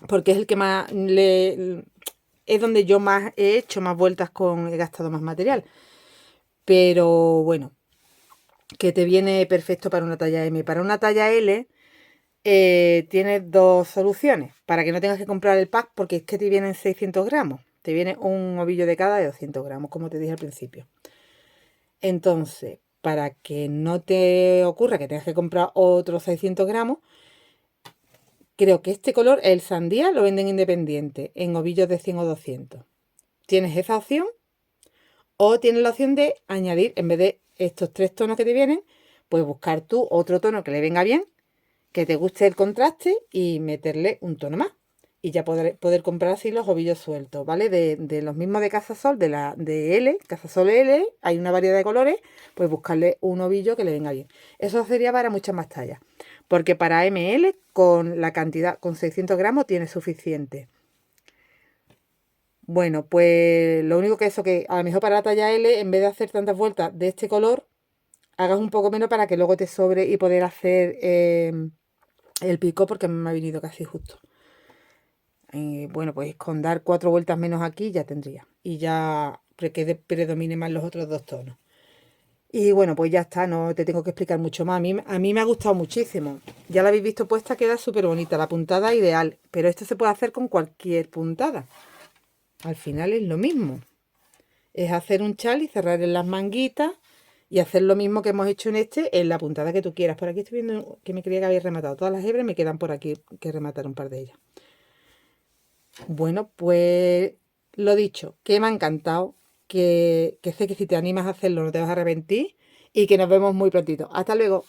Porque es el que más es donde yo más he hecho más vueltas he gastado más material. Pero bueno, que te viene perfecto para una talla M. Para una talla L tienes dos soluciones. Para que no tengas que comprar el pack, porque es que te vienen 600 gramos. Te viene un ovillo de cada de 200 gramos, como te dije al principio. Entonces, para que no te ocurra que tengas que comprar otros 600 gramos, creo que este color, el sandía, lo venden independiente, en ovillos de 100 o 200. Tienes esa opción o tienes la opción de añadir, en vez de estos 3 tonos que te vienen, pues buscar tú otro tono que le venga bien, que te guste el contraste y meterle un tono más. Y ya poder comprar así los ovillos sueltos, ¿vale? De los mismos de Casasol, de L, Casasol L, hay una variedad de colores, pues buscarle un ovillo que le venga bien. Eso sería para muchas más tallas, porque para ML con la cantidad, con 600 gramos tiene suficiente. Bueno, pues lo único que que a lo mejor para la talla L, en vez de hacer tantas vueltas de este color, hagas un poco menos para que luego te sobre y poder hacer el pico, porque me ha venido casi justo. Bueno, pues con dar 4 vueltas menos aquí ya tendría. Y ya que predomine más los otros 2 tonos. Y bueno, pues ya está, no te tengo que explicar mucho más. A mí me ha gustado muchísimo. Ya la habéis visto puesta, queda súper bonita. La puntada ideal. Pero esto se puede hacer con cualquier puntada. Al final es lo mismo. Es hacer un chal y cerrar en las manguitas. Y hacer lo mismo que hemos hecho en este, en la puntada que tú quieras. Por aquí estoy viendo que me creía que había rematado. Todas las hebras me quedan por aquí que rematar un par de ellas. Bueno, pues lo dicho, que me ha encantado, que sé que si te animas a hacerlo no te vas a arrepentir y que nos vemos muy prontito. Hasta luego.